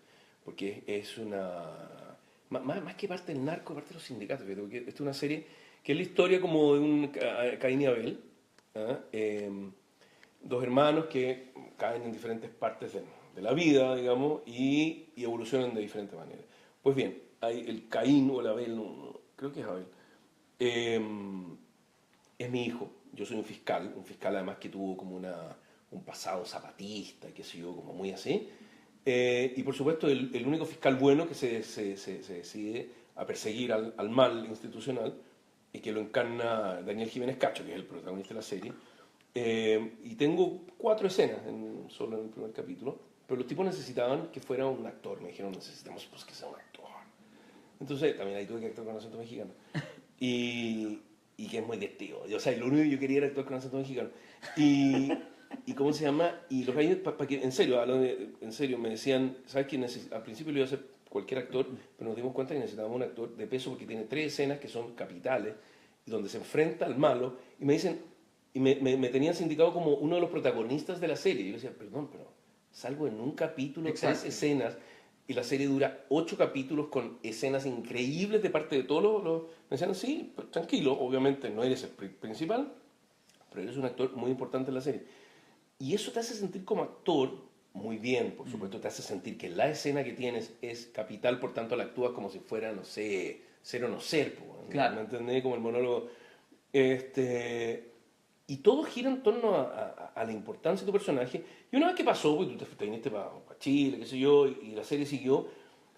porque es una... Más que parte del narco, parte de los sindicatos, porque esta es una serie que es la historia como de un Caín y Abel, dos hermanos que caen en diferentes partes de la vida, digamos, y evolucionan de diferentes maneras. Pues bien, hay el Caín o el Abel, creo que es Abel, es mi hijo. Yo soy un fiscal además que tuvo como un pasado zapatista, qué sé yo, como muy así. Y por supuesto el único fiscal bueno que se decide a perseguir al mal institucional, y que lo encarna Daniel Jiménez Cacho, que es el protagonista de la serie. Y tengo 4 escenas solo en el primer capítulo, pero los tipos necesitaban que fuera un actor. Me dijeron, necesitamos pues, que sea un actor. Entonces también ahí tuve que actuar con acento mexicano. Y que es muy divertido. O sea, lo único que yo quería era actuar con acento mexicano. Y ¿cómo se llama? Y los gallos, en serio, me decían, ¿sabes qué? Al principio lo iba a hacer cualquier actor, pero nos dimos cuenta que necesitábamos un actor de peso porque tiene 3 escenas que son capitales, donde se enfrenta al malo, y me dicen, y me tenían sindicado como uno de los protagonistas de la serie. Y yo decía, perdón, pero salgo en un capítulo, 3 escenas, y la serie dura 8 capítulos con escenas increíbles de parte de todos los... Me decían, sí, pues, tranquilo, obviamente no eres el principal, pero eres un actor muy importante en la serie. Y eso te hace sentir como actor muy bien, por supuesto, te hace sentir que la escena que tienes es capital, por tanto la actúas como si fuera, no sé, ser o no ser, claro. ¿me entendés? Como el monólogo. Y todo gira en torno a la importancia de tu personaje. Y una vez que pasó, pues, tú te viniste para Chile, qué sé yo, y la serie siguió,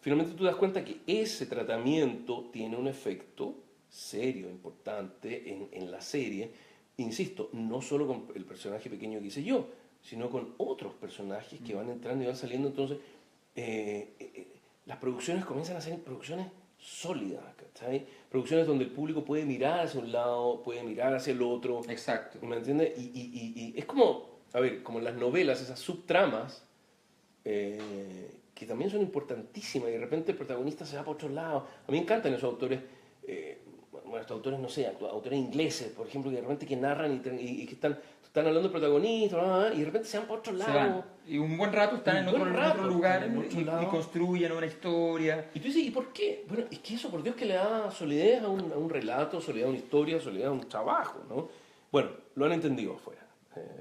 finalmente tú te das cuenta que ese tratamiento tiene un efecto serio, importante en la serie. Insisto, no solo con el personaje pequeño que hice yo, sino con otros personajes que van entrando y van saliendo. Entonces, las producciones comienzan a ser producciones sólidas, ¿cachai? Producciones donde el público puede mirar hacia un lado, puede mirar hacia el otro. Exacto. ¿Me entiendes? Y es como, a ver, como en las novelas, esas subtramas, que también son importantísimas, y de repente el protagonista se va para otro lado. A mí me encantan esos autores, bueno, estos autores, no sé, autores ingleses, por ejemplo, que de repente que narran y que están hablando del protagonista, y de repente se van para otro lado. Y un buen rato están en otro lugar y construyen una historia. Y tú dices, ¿y por qué? Bueno, es que eso, por Dios, que le da solidez a un relato, solidez a una historia, solidez a un trabajo, ¿no? Bueno, lo han entendido afuera,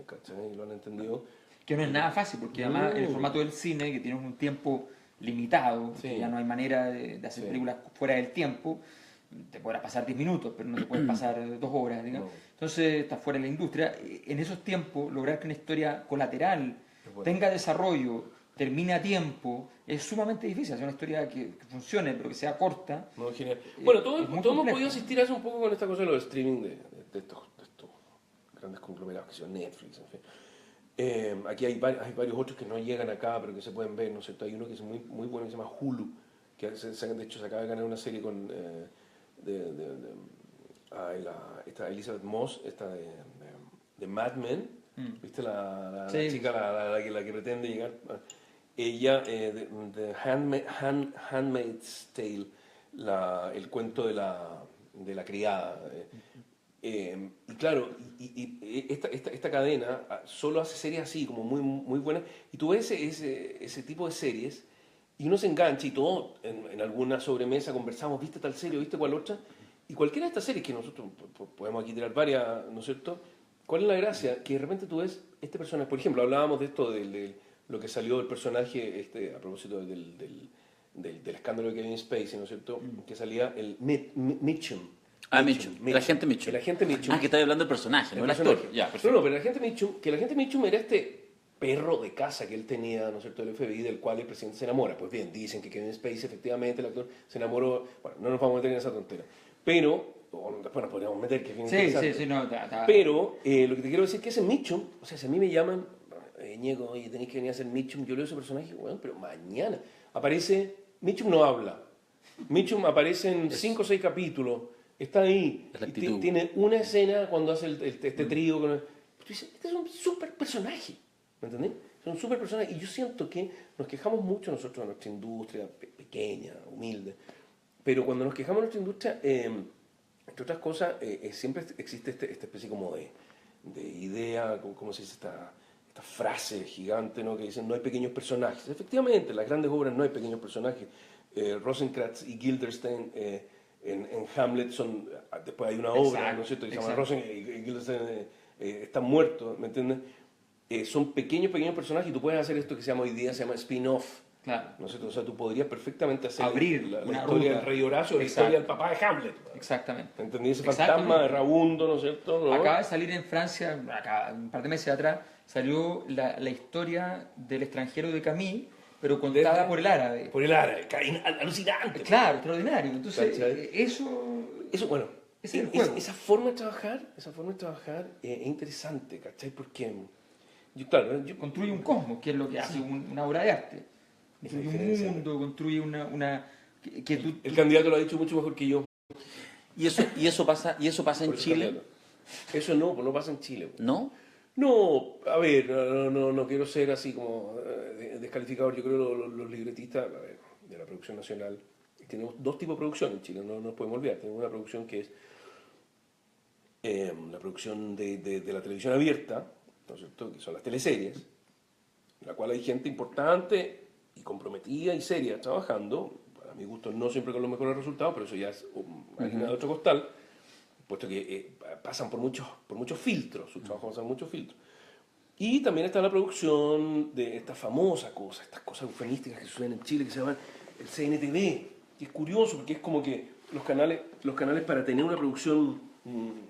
¿cachai? Lo han entendido. Que no es nada fácil, porque además en el formato del cine, que tiene un tiempo limitado, Sí. que ya no hay manera de hacer películas fuera del tiempo, te podrás pasar 10 minutos, pero no te puedes pasar 2 horas, digamos. No. Entonces estás fuera de la industria. En esos tiempos, lograr que una historia colateral tenga desarrollo, termine a tiempo, es sumamente difícil. Hacer una historia que funcione, pero que sea corta. No, genial. Bueno, todos es muy hemos complejo. podido asistir a eso un poco con esta cosa de los streaming de estos grandes conglomerados que son Netflix, en fin. Aquí hay varios otros que no llegan acá, pero que se pueden ver, ¿no es cierto? Hay uno que es muy, muy bueno que se llama Hulu, que de hecho se acaba de ganar una serie con esta Elizabeth Moss, esta de Mad Men, ¿viste? La Sí. chica la que pretende llegar. Ella, de Handmaid's Tale, el cuento de la criada. Y claro, esta cadena solo hace series así, como muy, muy buenas. Y tú ves ese tipo de series y uno se engancha y todo, en alguna sobremesa conversamos, ¿viste tal serie? ¿Viste cuál otra? Y cualquiera de estas series, que nosotros podemos aquí tirar varias, ¿no es cierto? ¿Cuál es la gracia? Que de repente tú ves este personaje, por ejemplo, hablábamos de esto, de lo que salió del personaje, a propósito del escándalo de Kevin Spacey, ¿no es cierto? Que salía el Mitchum. Mitchum. El agente Mitchum. El agente Mitchum. Que estás hablando del personaje, no el actor. personaje. Ya, perfecto. No, pero el agente Mitchum, que el agente Mitchum era este perro de casa que él tenía, ¿no es cierto?, del FBI, del cual el presidente se enamora. Pues bien, dicen que Kevin Spacey, efectivamente, el actor, se enamoró. Bueno, no nos vamos a meter en esa tontera. Pero, después nos podríamos meter, que es bien interesante. Sí, no, Pero, lo que te quiero decir es que ese Mitchum, o sea, si a mí me llaman, Ñeco, oye, tenéis que venir a hacer Mitchum, yo leo ese personaje, bueno, pero mañana aparece, Mitchum no habla, Mitchum aparece en 5 o 6 capítulos, está ahí, Es la y actitud. tiene una escena cuando hace este trío, tú dices, este es un súper personaje, ¿me entendés? Es un súper personaje, y yo siento que nos quejamos mucho nosotros de nuestra industria pequeña, humilde, pero cuando nos quejamos de nuestra industria, entre otras cosas, siempre existe esta especie como de idea, ¿cómo se dice esta frase gigante, ¿no? Que dicen no hay pequeños personajes? Efectivamente, en las grandes obras no hay pequeños personajes. Rosencrantz y Guildenstern en Hamlet después hay una obra, ¿no es cierto?, que se llama Rosencrantz y Guildenstern están muertos, ¿me entiendes? Son pequeños personajes y tú puedes hacer esto que se llama hoy día, se llama spin-off. Claro. ¿No es cierto? O sea, tú podrías perfectamente hacer Abrir la una historia ruta. del rey Horacio, la Exacto. historia del papá de Hamlet. Exactamente. ¿Entendí? Ese Exactamente. fantasma de Rabundo, ¿no es cierto? ¿No? Acaba de salir en Francia, un par de meses atrás, salió la historia del extranjero de Camus, pero contada por el árabe. Por el árabe, alucinante. Claro, extraordinario. Entonces, ¿Cachai? eso Bueno, ese es el juego. esa forma de trabajar es interesante, ¿cachai? Porque, claro, Construye un cosmos, que es lo que hace una obra de arte. Construye un mundo, construye que tú... el candidato lo ha dicho mucho mejor que yo. ¿Y eso pasa en Por ese Chile? candidato. Eso no pasa en Chile. ¿No? No, a ver, no quiero ser así como descalificador. Yo creo que los libretistas, a ver, de la producción nacional, tenemos dos tipos de producción en Chile, no nos podemos olvidar. Tenemos una producción que es la producción de la televisión abierta, ¿no es cierto?, que son las teleseries, en la cual hay gente importante y comprometida y seria trabajando, para mi gusto no siempre con los mejores resultados, pero eso ya es harina de otro costal, puesto que pasan por muchos filtros, sus trabajos pasan por muchos filtros. Y también está la producción de esta famosa cosa, estas cosas eufemísticas que suceden en Chile, que se llaman el CNTV, que es curioso porque es como que los canales para tener una producción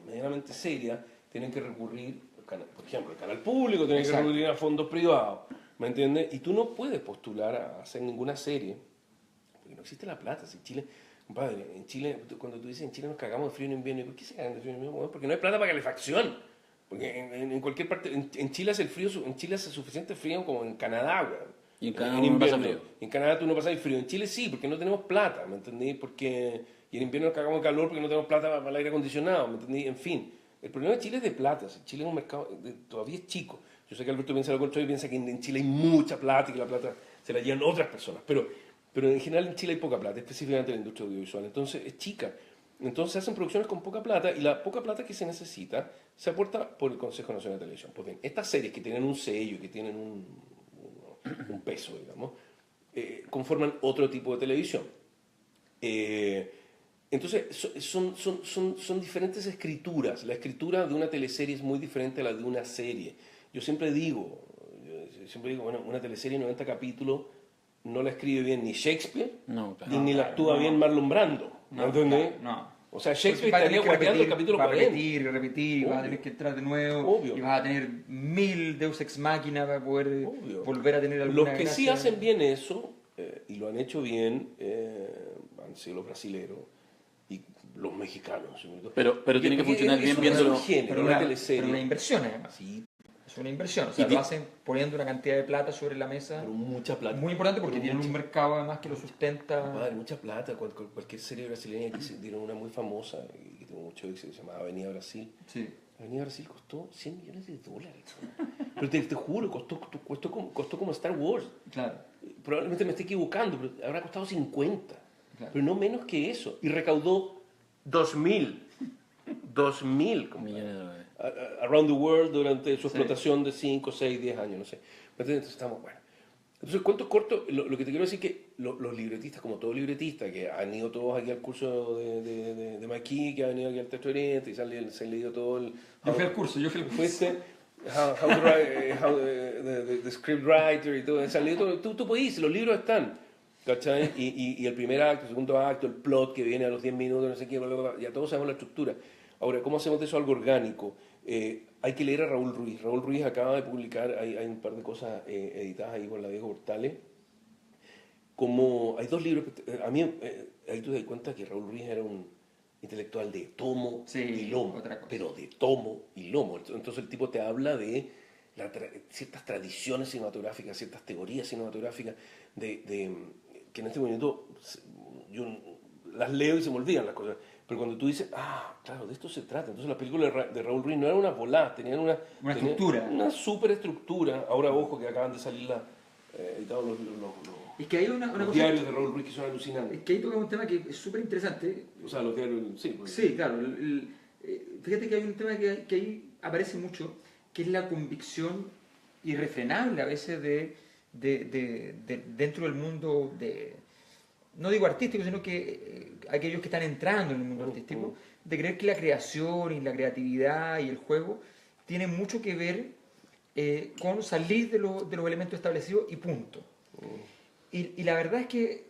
medianamente seria tienen que recurrir, por ejemplo, el canal público tiene que recurrir a fondos privados, ¿me entiendes? Y tú no puedes postular a hacer ninguna serie, porque no existe la plata. Si Chile, compadre, en Chile, cuando tú dices en Chile nos cagamos de frío en invierno, ¿y por qué se cagan de frío en invierno? Bueno, porque no hay plata para calefacción. Porque en cualquier parte, en Chile hace frío, en Chile hace suficiente frío como en Canadá, güey. Y en Canadá no pasa frío. En Canadá tú no pasas frío. En Chile sí, porque no tenemos plata, ¿me entendí? Y en invierno nos cagamos de calor porque no tenemos plata para el aire acondicionado, ¿me entendí? En fin, el problema de Chile es de plata. Chile es un mercado, todavía es chico. Yo sé que Alberto piensa lo contrario y piensa que en Chile hay mucha plata y que la plata se la llevan otras personas. Pero en general en Chile hay poca plata, específicamente en la industria audiovisual. Entonces es chica. Entonces se hacen producciones con poca plata y la poca plata que se necesita se aporta por el Consejo Nacional de Televisión. Pues bien, estas series que tienen un sello, que tienen un peso, digamos, conforman otro tipo de televisión. Entonces son diferentes escrituras. La escritura de una teleserie es muy diferente a la de una serie. Yo siempre digo, bueno, una teleserie de 90 capítulos no la escribe bien ni Shakespeare, No, claro. ni la actúa bien Marlon Brando. ¿Me entiendes? No. O sea, Shakespeare Va a estaría tener que guateando el repetir, capítulo va a 40. repetir y repetir, y vas a Obvio. tener que entrar de nuevo, Obvio. y vas a tener 1000 Deus Ex Machina para poder Obvio. volver a tener alguna Los que sí gracia. hacen bien eso, y lo han hecho bien, han sido los brasileros y los mexicanos. sobre todo. Pero tiene que Porque funcionar es bien un viéndolo. género, Pero una una teleserie. inversión, además. Sí, Es una inversión, o sea, Y lo hacen poniendo una cantidad de plata sobre la mesa. pero mucha plata. Muy importante porque Pero tienen mucha- un mercado además que lo sustenta. Compadre, mucha plata. Cualquier serie brasileña que se dieron una muy famosa y que tuvo mucho éxito, se llamaba Avenida Brasil. Sí. Avenida Brasil costó $100 millones. Pero te juro, costó como Star Wars. Claro. Probablemente me esté equivocando, pero habrá costado 50. Claro. Pero no menos que eso. Y recaudó 2.000. 2.000, compadre. Millones de dólares. Around the world durante su Sí. explotación de 5, 6, 10 años, no sé. Entonces estamos, bueno. Entonces, cuento corto, lo que te quiero decir es que los libretistas, como todo libretista, que han ido todos aquí al curso de Maquis, que han ido aquí al Teatro Oriente y se han leído todo el... Yo fui al curso, yo fui al curso. Fuiste, how to write, the script writer y todo, se han leído todo. Tú podés, los libros están, ¿cachai? Y el primer acto, el segundo acto, el plot que viene a los 10 minutos, no sé qué, bla, bla, bla, ya todos sabemos la estructura. Ahora, ¿cómo hacemos de eso algo orgánico? Hay que leer a Raúl Ruiz. Raúl Ruiz acaba de publicar, hay un par de cosas editadas ahí por la Diego Portales. Como hay dos libros, a mí, ahí tú te das cuenta que Raúl Ruiz era un intelectual de tomo Sí, y lomo, otra cosa. pero de tomo y lomo. Entonces el tipo te habla de ciertas tradiciones cinematográficas, ciertas teorías cinematográficas, que en este momento yo las leo y se me olvidan las cosas. Pero cuando tú dices, claro, de esto se trata. Entonces las películas de Raúl Ruiz no eran unas voladas, tenían una estructura. Una super estructura. Ahora, ojo, que acaban de salir editados Es que hay una los cosa. diarios de Raúl Ruiz que son alucinantes. Es que ahí toca un tema que es súper interesante. O sea, los diarios, sí. Pues, Sí, claro. Fíjate que hay un tema que ahí aparece mucho, que es la convicción irrefrenable a veces de dentro del mundo no digo artístico, sino que aquellos que están entrando en el mundo artístico, de creer que la creación y la creatividad y el juego tienen mucho que ver con salir de los elementos establecidos y punto. Y la verdad es que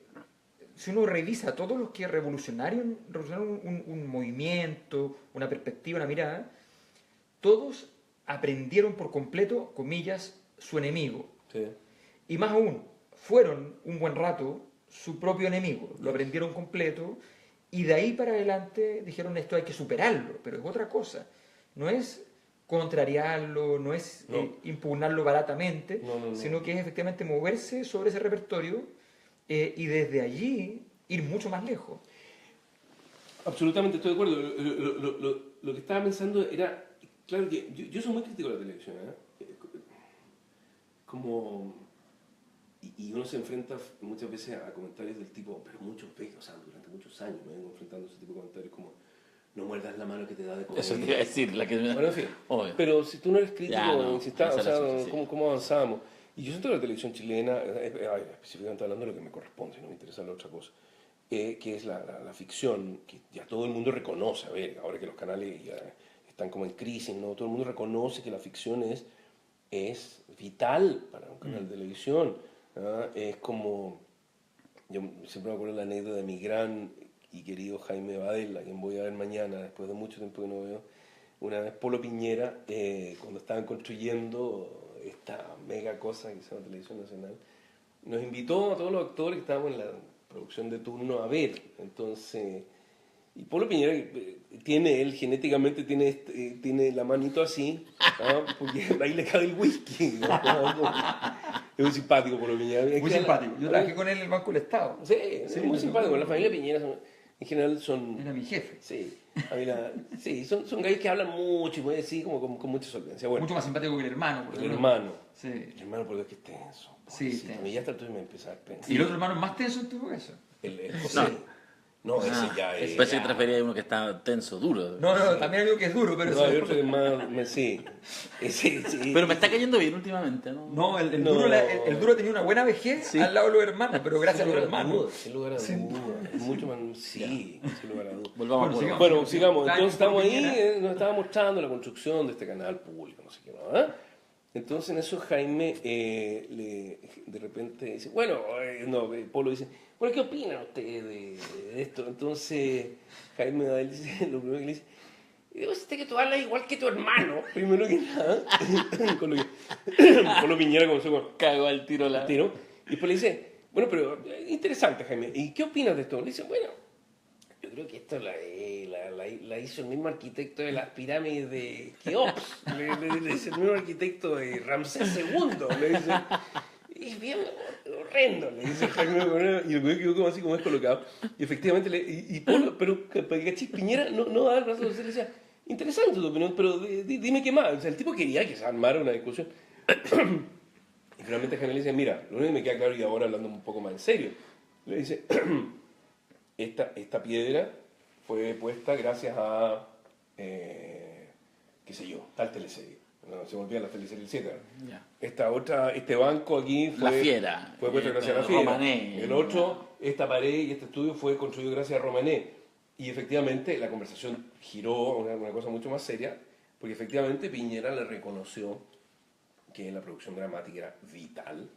si uno revisa todos los que revolucionaron un movimiento, una perspectiva, una mirada, todos aprendieron por completo, comillas, su enemigo. sí. Y más aún, fueron un buen rato su propio enemigo, lo aprendieron completo y de ahí para adelante dijeron esto hay que superarlo, pero es otra cosa, no es contrariarlo, no es No. impugnarlo baratamente, No. sino que es efectivamente moverse sobre ese repertorio y desde allí ir mucho más lejos. Absolutamente estoy de acuerdo. Lo que estaba pensando era, claro que yo soy muy crítico de la televisión, como... Y uno se enfrenta muchas veces a comentarios del tipo, pero muchas veces, o sea, durante muchos años me vengo enfrentando a ese tipo de comentarios como, no muerdas la mano que te da de comer. Eso te iba a decir, la que Bueno, en fin. Obvio. Pero si tú no eres crítico, Ya, no, si está, o esa es sea, la sí. ¿cómo avanzamos? Y yo siento que la televisión chilena, específicamente hablando de lo que me corresponde, no me interesa la otra cosa, que es la ficción, que ya todo el mundo reconoce, a ver, ahora que los canales ya están como en crisis, ¿no? Todo el mundo reconoce que la ficción es vital para un canal de televisión. Es como, yo siempre me acuerdo la anécdota de mi gran y querido Jaime Badel, a quien voy a ver mañana, después de mucho tiempo que no veo. Una vez Polo Piñera, cuando estaban construyendo esta mega cosa que se llama Televisión Nacional, nos invitó a todos los actores que estábamos en la producción de turno a ver. Entonces, y Polo Piñera él genéticamente tiene la manito así, porque ahí le cae el whisky. Es muy simpático Polo Piñera. Muy simpático. Yo trabajé con él en el Banco del Estado. Sí, es muy simpático. La familia Piñera en general son... Era mi jefe. Sí, son gallos que hablan mucho y muy así, como con mucha solvencia. Bueno, Mucho más simpático que el hermano. por el ejemplo. hermano. Sí. El hermano, por Dios, que es tenso. Sí, Sí, tenso. a mí ya hasta entonces me empezaba a pensar. Y el otro hermano más tenso en tu caso. El José. No, ese ya es... Parece que te refería a uno que está tenso, duro. No, también hay uno que es duro, pero No, hay otro que es más... Sí. Sí. Pero me está cayendo bien últimamente, ¿no? No, el No. Duro, el Duro tenía una buena vejez Sí. al lado de los hermanos, pero gracias a los hermanos. Sin lugar a dudas. Es mucho más... Sí, sin lugar a dudas. Volvamos Bueno, a sigamos. Bueno, sigamos. Dale, Entonces estamos ahí, Piñera. nos estaba mostrando la construcción de este canal público, no sé qué más. Entonces en eso Jaime de repente dice, bueno, Polo dice, bueno, ¿qué opinan ustedes de esto? Entonces Jaime Badel dice, lo primero que le dice, digo, que tú hablas igual que tu hermano, primero que nada, con lo que Polo Piñera comenzó con Cagó al tiro la... tiro, y después le dice, bueno, pero interesante, Jaime, ¿y qué opinas de esto? Le dice, bueno, yo creo que esto la hizo el mismo arquitecto de las pirámides de Keops, le dice el mismo arquitecto de Ramsés II, le dice, y es bien horrendo, le dice Jaime, y el güey quedó como así como descolocado, y efectivamente, Polo, pero ¿cachai? Piñera no da el brazo de le decía, interesante tu opinión, pero dime qué más, o sea, el tipo quería que se armara una discusión, y finalmente Jaime le dice, mira, lo único que me queda claro, y ahora hablando un poco más en serio, le dice, esta piedra fue puesta gracias a, qué sé yo, tal teleserie. No, se me olvidan las teleseries, etc. Ya. Este banco aquí La Fiera. fue puesto gracias a la Fiera. Romané. El otro, esta pared y este estudio fue construido gracias a Romané. Y efectivamente la conversación giró a una cosa mucho más seria, porque efectivamente Piñera le reconoció que la producción dramática era vital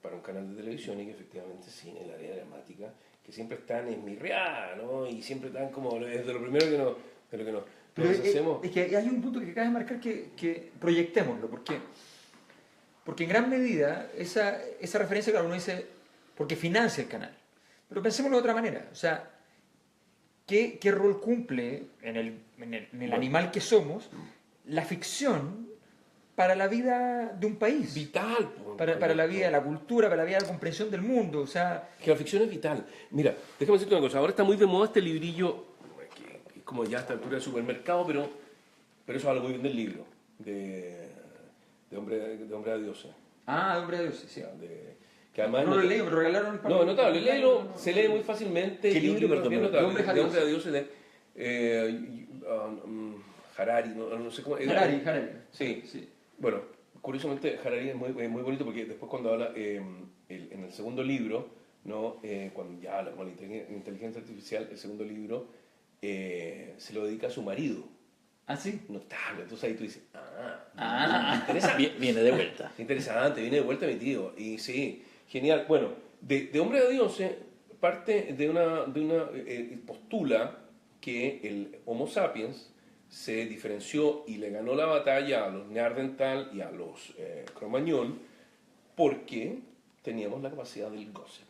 para un canal de televisión y que efectivamente sí, en el área dramática, que siempre están esmirriadas, ¿no? Y siempre están como desde lo primero que no, de lo que no. Pero hacemos. es que hay un punto que acaba de marcar que proyectémoslo, porque en gran medida esa referencia, claro, uno dice, porque financia el canal. Pero pensémoslo de otra manera, o sea, ¿qué rol cumple en el animal que somos la ficción para la vida de un país? Vital. Para la vida de la cultura, para la vida de la comprensión del mundo, o sea... Que la ficción es vital. Mira, déjame decirte una cosa, ahora está muy de moda este librillo, que es como ya a esta altura del supermercado, pero eso habla muy bien del libro, de Hombre a Dioses. Ah, de Hombre de Dios, sí. Que además no lo leí, me lo regalaron para... No, notable, léelo, se lee muy fácilmente. ¿Qué libro, perdón? Bien De notable, Hombre de Dioses, de Harari, no sé cómo... Harari. Sí. Bueno, curiosamente Harari es muy bonito porque después cuando habla en el segundo libro, ¿no? Cuando ya habla con la inteligencia artificial, el segundo libro se lo dedica a su marido. ¿Ah, sí? Notable, entonces ahí tú dices, Interesante. Viene de vuelta. interesante, viene de vuelta mi tío. Y sí, genial. Bueno, de Hombre a Dios parte de una postula que el Homo sapiens se diferenció y le ganó la batalla a los Neandertal y a los Cro-Magnon porque teníamos la capacidad del gossip.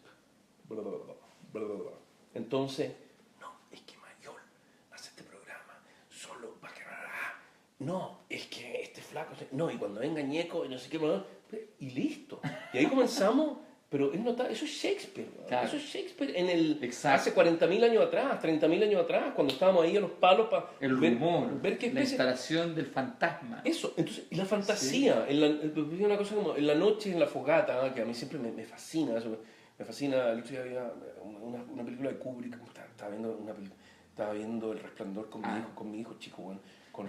Entonces, no, es que Mayol hace este programa solo para que... No, es que este flaco... No, y cuando venga Ñeco y no sé qué... Y listo. Y ahí comenzamos... Pero es notable, eso es Shakespeare. Claro. Eso es Shakespeare Exacto. hace 40.000 años atrás, 30.000 años atrás, cuando estábamos ahí a los palos para Ver qué la especie... instalación del fantasma. Eso, entonces, y la fantasía, una cosa como en la noche, en la fogata, que a mí siempre me fascina, eso, me fascina. El otro día había una película de Kubrick, estaba viendo El Resplandor con mi hijo chico, bueno, con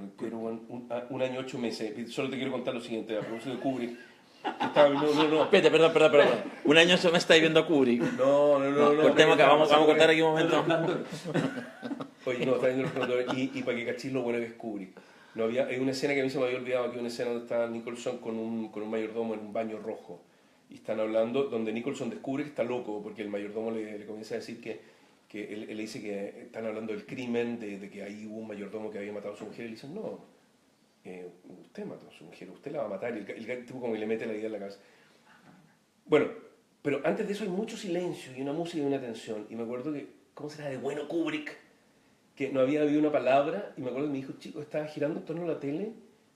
el Pedro, bueno, un año 8 meses. Solo te quiero contar lo siguiente, a propósito de Kubrick. No. Espérate, perdón. Un año se me estáis viendo a Kubrick. No. Cortemos acá, vamos a cortar aquí un momento. Oye, no, está viendo El Resplandor y para que cachis lo bueno que es Kubrick. No hay una escena que a mí se me había olvidado, que una escena donde está Nicholson con un mayordomo en un baño rojo. Y están hablando, donde Nicholson descubre que está loco, porque el mayordomo le comienza a decir que él le dice que están hablando del crimen, de que ahí hubo un mayordomo que había matado a su mujer, y le dicen, no. Usted mató a su mujer, usted la va a matar, y el tipo como que le mete la idea en la cabeza. Bueno, pero antes de eso hay mucho silencio y una música y una tensión, y me acuerdo que, ¿cómo será de bueno Kubrick? Que no había habido una palabra, y me acuerdo que mi hijo chico estaba girando en torno a la tele,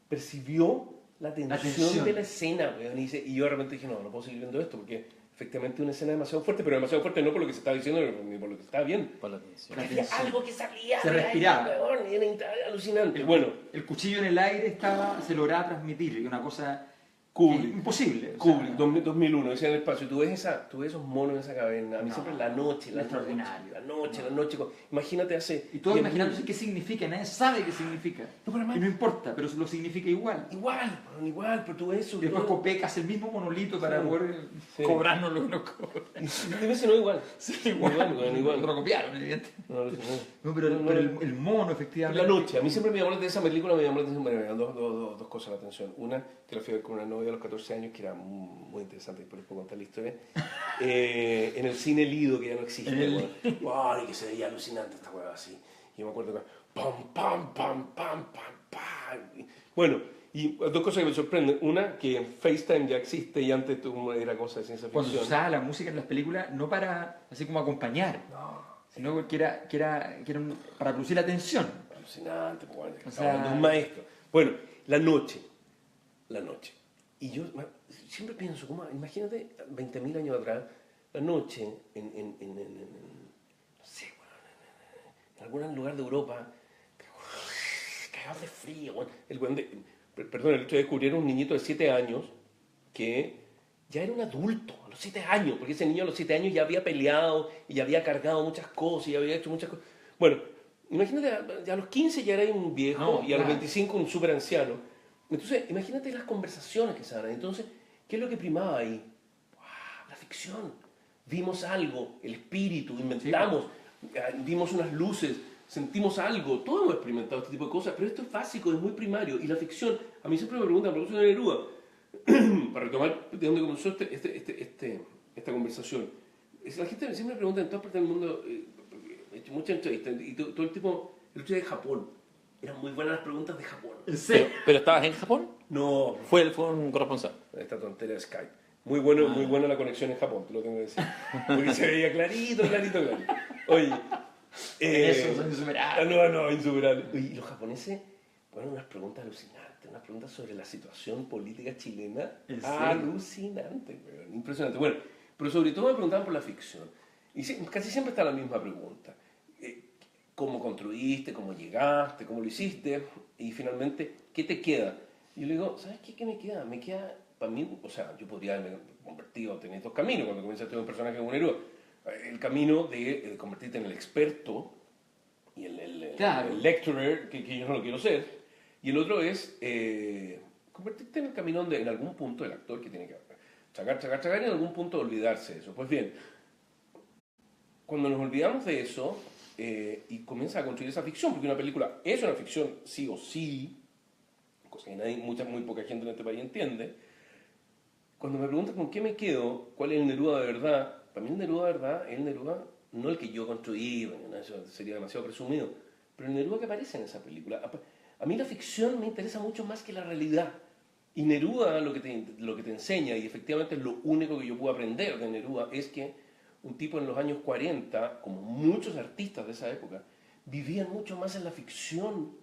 percibió la tensión de la escena, weón, y yo de repente dije, no puedo seguir viendo esto, porque efectivamente es una escena demasiado fuerte, pero demasiado fuerte no por lo que se estaba diciendo, ni por lo que estaba bien. Por la tensión. Había algo que salía, se respiraba. Era alucinante. Bueno, El cuchillo en el aire se lograba transmitir, y una cosa Kubrick. imposible. Kubrick, 2001, decía en el espacio. Tú ves esos monos en esa caverna. A mí siempre la noche. Imagínate hace... Y todos imaginándose qué significa, nadie sabe qué significa. No, pero y no importa, pero lo significa igual. Igual, pero tú ves eso. Y después Copec hace el mismo monolito para poder cobrarnos lo que nos cobra. Debe ser igual. Sí, igual. Igual. Lo copiaron, evidentemente. No, pero el mono, efectivamente. La noche. A mí siempre me llamó la atención esa película, me llamó la atención, bueno, dos cosas la atención. Una, que la fui a ver con una novia a los 14 años, que era muy interesante, después les puedo contar la historia, en el cine Lido, que ya no existe, y que se veía alucinante esta hueá así. Y yo me acuerdo que pam, pam, pam, pam, pam, pam. Bueno, y dos cosas que me sorprenden. Una, que FaceTime ya existe y antes era cosa de ciencia ficción. Cuando se usaba la música en las películas, no para así como acompañar, sino que era para producir la tensión. Alucinante, pues, bueno, O sea, de un maestro. Bueno, la noche. Y yo siempre pienso, imagínate 20.000 años atrás, la noche en no sé, en algún lugar de Europa, cagados de frío. Bueno, perdón, el hecho de descubrir un niñito de 7 años que ya era un adulto a los 7 años, porque ese niño a los 7 años ya había peleado y ya había cargado muchas cosas y ya había hecho muchas cosas. Bueno, imagínate, ya a los 15 ya era un viejo y a los 25 un súper anciano. Entonces, imagínate las conversaciones que se dan. Entonces, ¿qué es lo que primaba ahí? ¡Wow! La ficción. Vimos algo, el espíritu, inventamos, vimos unas luces, sentimos algo. Todos hemos experimentado este tipo de cosas, pero esto es básico, es muy primario. Y la ficción, a mí siempre me preguntan, por ejemplo, de Neruda, para retomar de dónde comenzó esta conversación. La gente siempre me pregunta en todas partes del mundo, he hecho muchas entrevistas, y todo el tipo, el otro día de Japón. Eran muy buenas las preguntas de Japón. Sí. ¿Pero estabas en Japón? No, Fue un corresponsal. esta tontera de Skype. Muy buena la conexión en Japón, te lo tengo que decir. Porque se veía clarito. Oye, Eso son insuperables. No, insuperable. Y los japoneses ponen unas preguntas alucinantes, unas preguntas sobre la situación política chilena. ¿En serio? Alucinante, impresionante. Bueno, pero sobre todo me preguntaban por la ficción. Y casi siempre está la misma pregunta. ¿Cómo construiste? ¿Cómo llegaste? ¿Cómo lo hiciste? Y finalmente, ¿qué te queda? Y yo le digo, ¿sabes qué me queda? Me queda, para mí, o sea, yo podría haberme convertido, tener dos caminos cuando comienza a tener un personaje como Neruda. El camino de convertirte en el experto y el lecturer, que yo no lo quiero ser. Y el otro es convertirte en el camino donde en algún punto el actor que tiene que chacar y en algún punto olvidarse de eso. Pues bien, cuando nos olvidamos de eso y comienza a construir esa ficción, porque una película es una ficción sí o sí, cosa que muy poca gente en este país entiende, cuando me preguntan con qué me quedo, cuál es el Neruda de verdad, para mí el Neruda de verdad es el Neruda, no el que yo construí, bueno, eso sería demasiado presumido, pero el Neruda que aparece en esa película. A mí la ficción me interesa mucho más que la realidad. Y Neruda lo que te enseña, y efectivamente es lo único que yo puedo aprender de Neruda, es que un tipo en los años 40, como muchos artistas de esa época, vivían mucho más en la ficción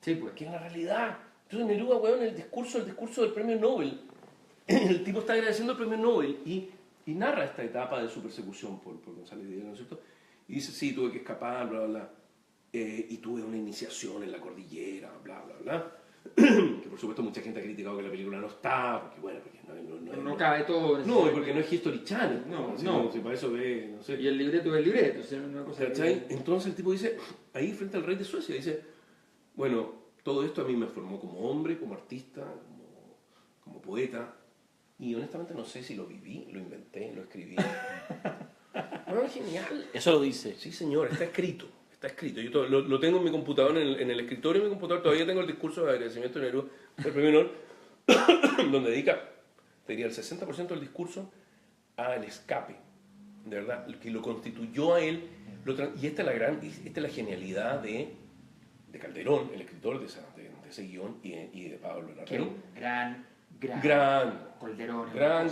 que en la realidad. Entonces Neruda, weón, el discurso del premio Nobel, el tipo está agradeciendo el premio Nobel y narra esta etapa de su persecución por González Videla, ¿no es cierto? Y dice, sí, tuve que escapar, bla, bla, bla, y tuve una iniciación en la cordillera, bla, bla, bla. Que por supuesto mucha gente ha criticado que la película no está, porque bueno, porque no cabe todo. No, porque no es History Channel. No. Si para eso ve, no sé. Y el libreto es el libreto. O sea, una cosa Entonces el tipo dice, ahí frente al rey de Suecia, dice, bueno, todo esto a mí me formó como hombre, como artista, como poeta, y honestamente no sé si lo viví, lo inventé, lo escribí. Bueno, genial. Eso lo dice. Sí, señor, está escrito. Yo lo tengo en mi computador, en el escritorio de mi computador, todavía tengo el discurso de agradecimiento de Neruda del premio Nobel, donde dedica, te diría, el 60% del discurso al escape, de verdad, que lo constituyó a él, y esta es la genialidad de Calderón, el escritor de ese guión, y de Pablo Larraín. Gran. Calderón. Gran.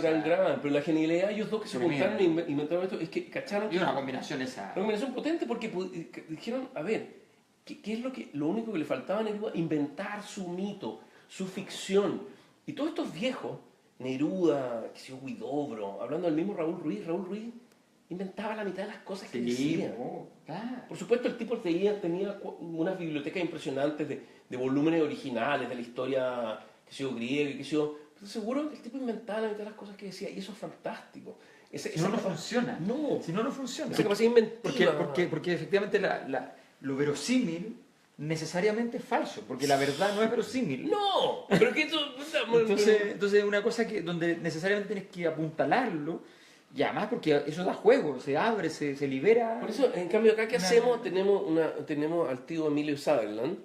Pero la genialidad de ellos dos que se juntaron e inventaron esto es que cacharon. Y una combinación esa. Una combinación potente porque dijeron, a ver, ¿qué es lo único que le faltaba a Neruda? Inventar su mito, su ficción. Y todos estos viejos, Neruda, Huidobro, hablando del mismo Raúl Ruiz inventaba la mitad de las cosas que decía. Claro. Por supuesto, el tipo tenía unas bibliotecas impresionantes de volúmenes originales de la historia griega y pero seguro que el tipo inventaba la mitad de las cosas que decía y eso es fantástico. Si no funciona. Si no funciona. Esa capacidad inventiva. Porque efectivamente lo verosímil necesariamente es falso, porque la verdad no es verosímil. No, pero que eso... Entonces una cosa donde necesariamente tienes que apuntalarlo, y además porque eso da juego, se abre, se libera. Por eso, en cambio, acá ¿qué hacemos? Tenemos al tío Emilio Sutherland,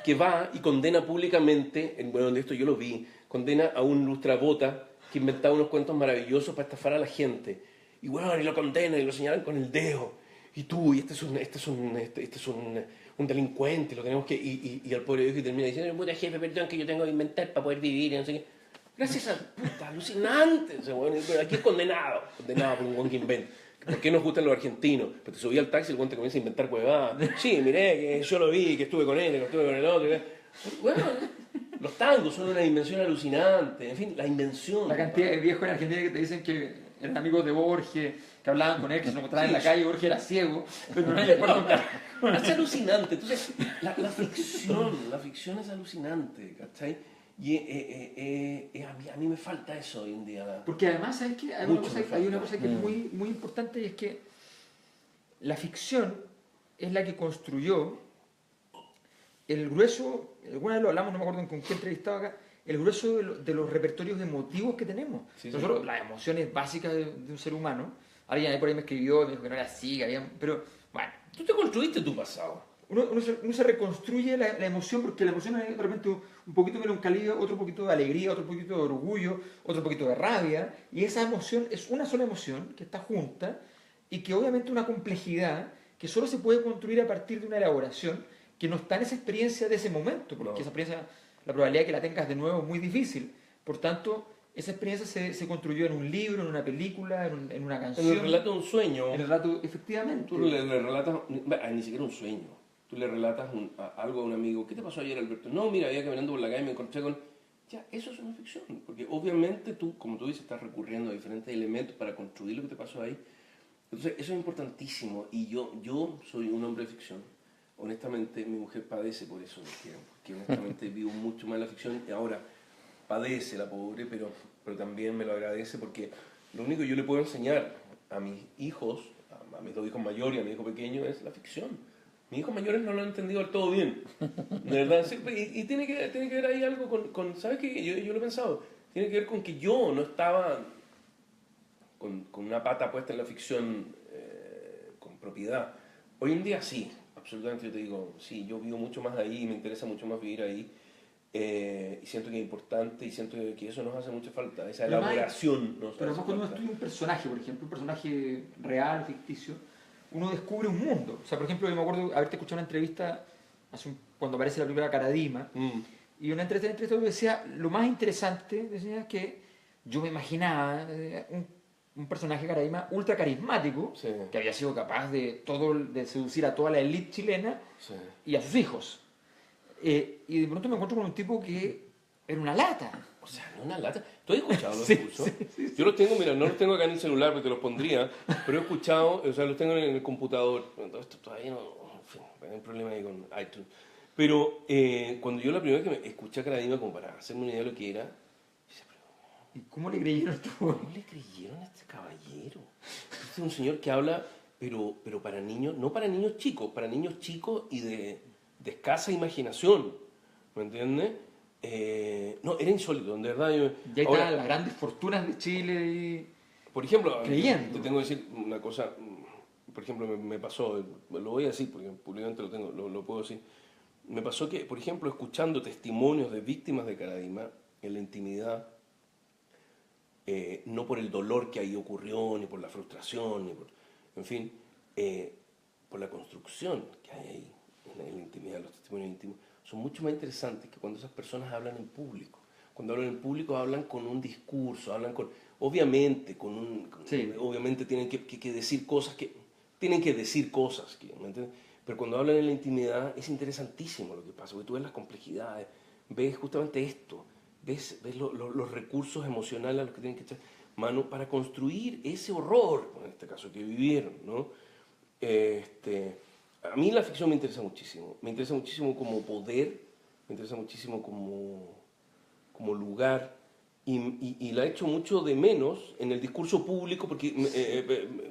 que va y condena públicamente, bueno, de esto yo lo vi, condena a un lustrabota que inventaba unos cuentos maravillosos para estafar a la gente. Y bueno, y lo condenan y lo señalan con el dedo. Y tú, y este es un delincuente, lo tenemos que... Y al pobre viejo y termina diciendo, puta jefe, perdón, que yo tengo que inventar para poder vivir, y no sé qué. Gracias a... Puta, alucinante. O sea, bueno, aquí es condenado por un buen que inventa. ¿Por qué nos gustan los argentinos? Pues te subí al taxi y el guante comienza a inventar huevadas. Sí, miré, que yo lo vi, que estuve con él, que estuve con el otro. Bueno, los tangos son una invención alucinante. En fin, la invención. La cantidad de viejos en Argentina que te dicen que eran amigos de Borges, que hablaban con él, que se lo encontraban en la calle, Borges era ciego, pero no le acuerdo nada. Es alucinante. Entonces, la ficción es alucinante, ¿cachai? Y a mí me falta eso hoy en día. Porque además, ¿sabes qué? Hay una cosa que es muy, muy importante, y es que la ficción es la que construyó el grueso, alguna vez lo hablamos, no me acuerdo con qué entrevistaba acá, el grueso de los repertorios emotivos que tenemos. Sí, Nosotros, sí. las emociones básicas de un ser humano, alguien ahí por ahí me escribió, me dijo que no era así, que había, pero bueno, Tú te construiste tu pasado. uno se reconstruye la emoción, porque la emoción es de repente un poquito de melancolía, otro poquito de alegría, otro poquito de orgullo, otro poquito de rabia, y esa emoción es una sola emoción que está junta y que obviamente una complejidad que solo se puede construir a partir de una elaboración que no está en esa experiencia de ese momento, porque No. esa experiencia, la probabilidad de que la tengas de nuevo es muy difícil. Por tanto, esa experiencia se construyó en un libro, en una película, en una canción. En el relato de un sueño. En el relato, efectivamente. Tú le relatas, ni siquiera un sueño. Tú le relatas algo a un amigo. ¿Qué te pasó ayer, Alberto? No, mira, había caminando por la calle y me encontré con... Ya, eso es una ficción. Porque obviamente tú, como tú dices, estás recurriendo a diferentes elementos para construir lo que te pasó ahí. Entonces, eso es importantísimo. Y yo soy un hombre de ficción. Honestamente, mi mujer padece por eso. Porque honestamente vivo mucho más en la ficción. Y ahora padece la pobre, pero también me lo agradece porque lo único que yo le puedo enseñar a mis hijos, a mis dos hijos mayores y a mi hijo pequeño, es la ficción. Mis hijos mayores no lo han entendido del todo bien, de verdad. Y tiene que ver ahí algo con ¿sabes qué? Yo lo he pensado. Tiene que ver con que yo no estaba con una pata puesta en la ficción con propiedad. Hoy en día sí, absolutamente yo te digo, sí, yo vivo mucho más ahí y me interesa mucho más vivir ahí. Y siento que es importante y siento que eso nos hace mucha falta, esa Pero elaboración. Pero además cuando uno estudia un personaje, por ejemplo, un personaje real, ficticio, uno descubre un mundo. O sea, por ejemplo, yo me acuerdo haberte escuchado una entrevista cuando aparece la primera Caradima, y una entrevista yo decía, lo más interesante, decía, es que yo me imaginaba un personaje Caradima ultra carismático, Sí. que había sido capaz de seducir a toda la élite chilena Sí. y a sus hijos. Y de pronto me encuentro con un tipo que era una lata. O sea, no una lata. ¿Tú has escuchado los Sí, discursos? sí. Yo los tengo, mira, no los tengo acá en el celular porque te los pondría, pero he escuchado, o sea, los tengo en el computador. Entonces, esto todavía no, en fin, hay un problema ahí con iTunes. Pero cuando yo la primera vez que me escuché a Caradima como para hacerme una idea de lo que era, yo decía, ¿Y cómo le creyeron tú? ¿cómo le creyeron a este caballero? Este es un señor que habla, pero para niños, no para niños chicos y de escasa imaginación, ¿me entiendes? No, era insólito, de verdad. Y ahí están las grandes fortunas de Chile. Y... Por ejemplo, creyendo. te tengo que decir una cosa, por ejemplo, me pasó, lo voy a decir porque públicamente lo puedo decir. Me pasó que, por ejemplo, escuchando testimonios de víctimas de Caradima en la intimidad, no por el dolor que ahí ocurrió, ni por la frustración, ni por, en fin, por la construcción que hay ahí en la intimidad, los testimonios íntimos, son mucho más interesantes que cuando esas personas hablan en público. Cuando hablan en público hablan con un discurso, hablan con, obviamente, Sí. obviamente tienen que decir cosas ¿me entiendes? Pero cuando hablan en la intimidad es interesantísimo lo que pasa, porque tú ves las complejidades, ves justamente esto, ves los recursos emocionales a los que tienen que echar mano para construir ese horror, en este caso, que vivieron, ¿no? A mí la ficción me interesa muchísimo como poder, me interesa muchísimo como lugar, y la echo mucho de menos en el discurso público, porque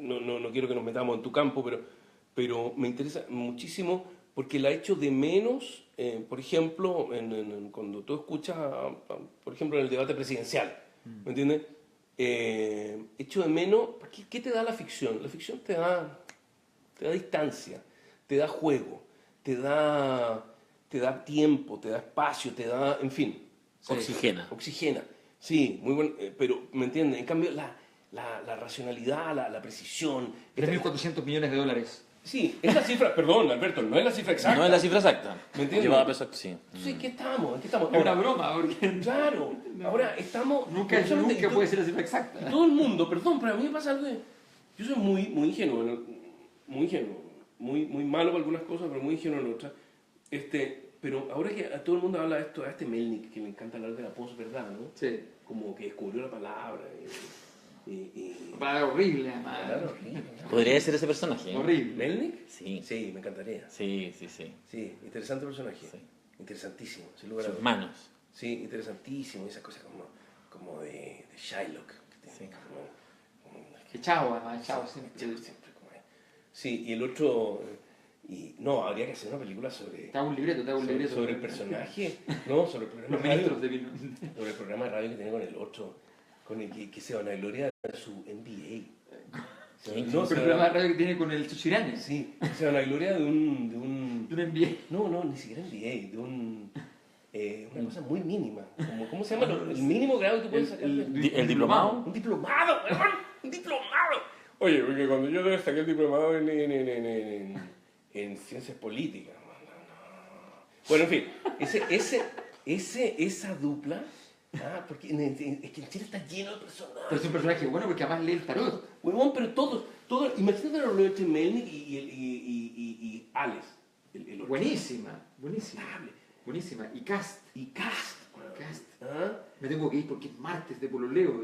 no quiero que nos metamos en tu campo, pero me interesa muchísimo porque la echo de menos, por ejemplo, cuando tú escuchas, por ejemplo, en el debate presidencial, ¿me entiendes? Echo de menos, ¿qué te da la ficción? La ficción te da distancia, te da juego, te da te da tiempo, te da espacio, te da, en fin. Sí. Oxigena. Sí, muy bueno, pero, ¿me entiendes? En cambio, la racionalidad, la precisión... 3.400 millones de dólares. Sí, es la cifra, perdón, Alberto, no es la cifra exacta. No es la cifra exacta. ¿Me entiendes? Llevaba peso, sí. Entonces, ¿en qué estamos? ¿En qué estamos? Es una Ahora, broma, porque claro, ahora estamos... nunca solamente- y puede ser la cifra exacta. todo el mundo, perdón, pero a mí me pasa algo de... Yo soy muy ingenuo, muy ingenuo, muy malo para algunas cosas, pero muy ingenuo en otras. Pero ahora que a todo el mundo habla de esto, a este Melnick, que le encanta hablar de la posverdad, ¿no? Sí. Como que descubrió la palabra. Una palabra horrible, además. Palabra horrible, ¿no? Podría ser ese personaje. ¿eh? Horrible. ¿Melnick? Sí. Sí, me encantaría. Sí. Sí, interesante personaje. Sí. Interesantísimo, sin lugar a Sus dudas. manos. Sí, interesantísimo, esa cosa como de Shylock. Que tiene como Que chavo, además, chavo siempre. siempre como es. Sí, y el otro... Y, no, habría que hacer una película sobre... Te hago un libreto. Sobre el personaje, no, sobre el programa Los de radio. ministros de vino. Sobre el programa de radio que tiene con el otro, con el que se van a gloria de su MBA. No, pero el programa de radio que tiene con el Chuchirane. Sí, se van a gloria de un... De un MBA. No, ni siquiera MBA, de una cosa muy mínima. ¿Cómo se llama? El mínimo grado que puedes sacar. ¿El diplomado? Un diplomado, weón, un diplomado. Oye, porque cuando yo saqué el diplomado en ciencias políticas, no. Bueno, en fin, esa dupla, porque es que en Chile está lleno de personajes. Pero es un personaje bueno porque además lee el tarot. Huevón, pero todos, imagínate la reunión entre Melnick y Alex. El otro. Buenísima. Y Cast. Cast. ¿Ah? Me tengo que ir porque es martes de pololeo.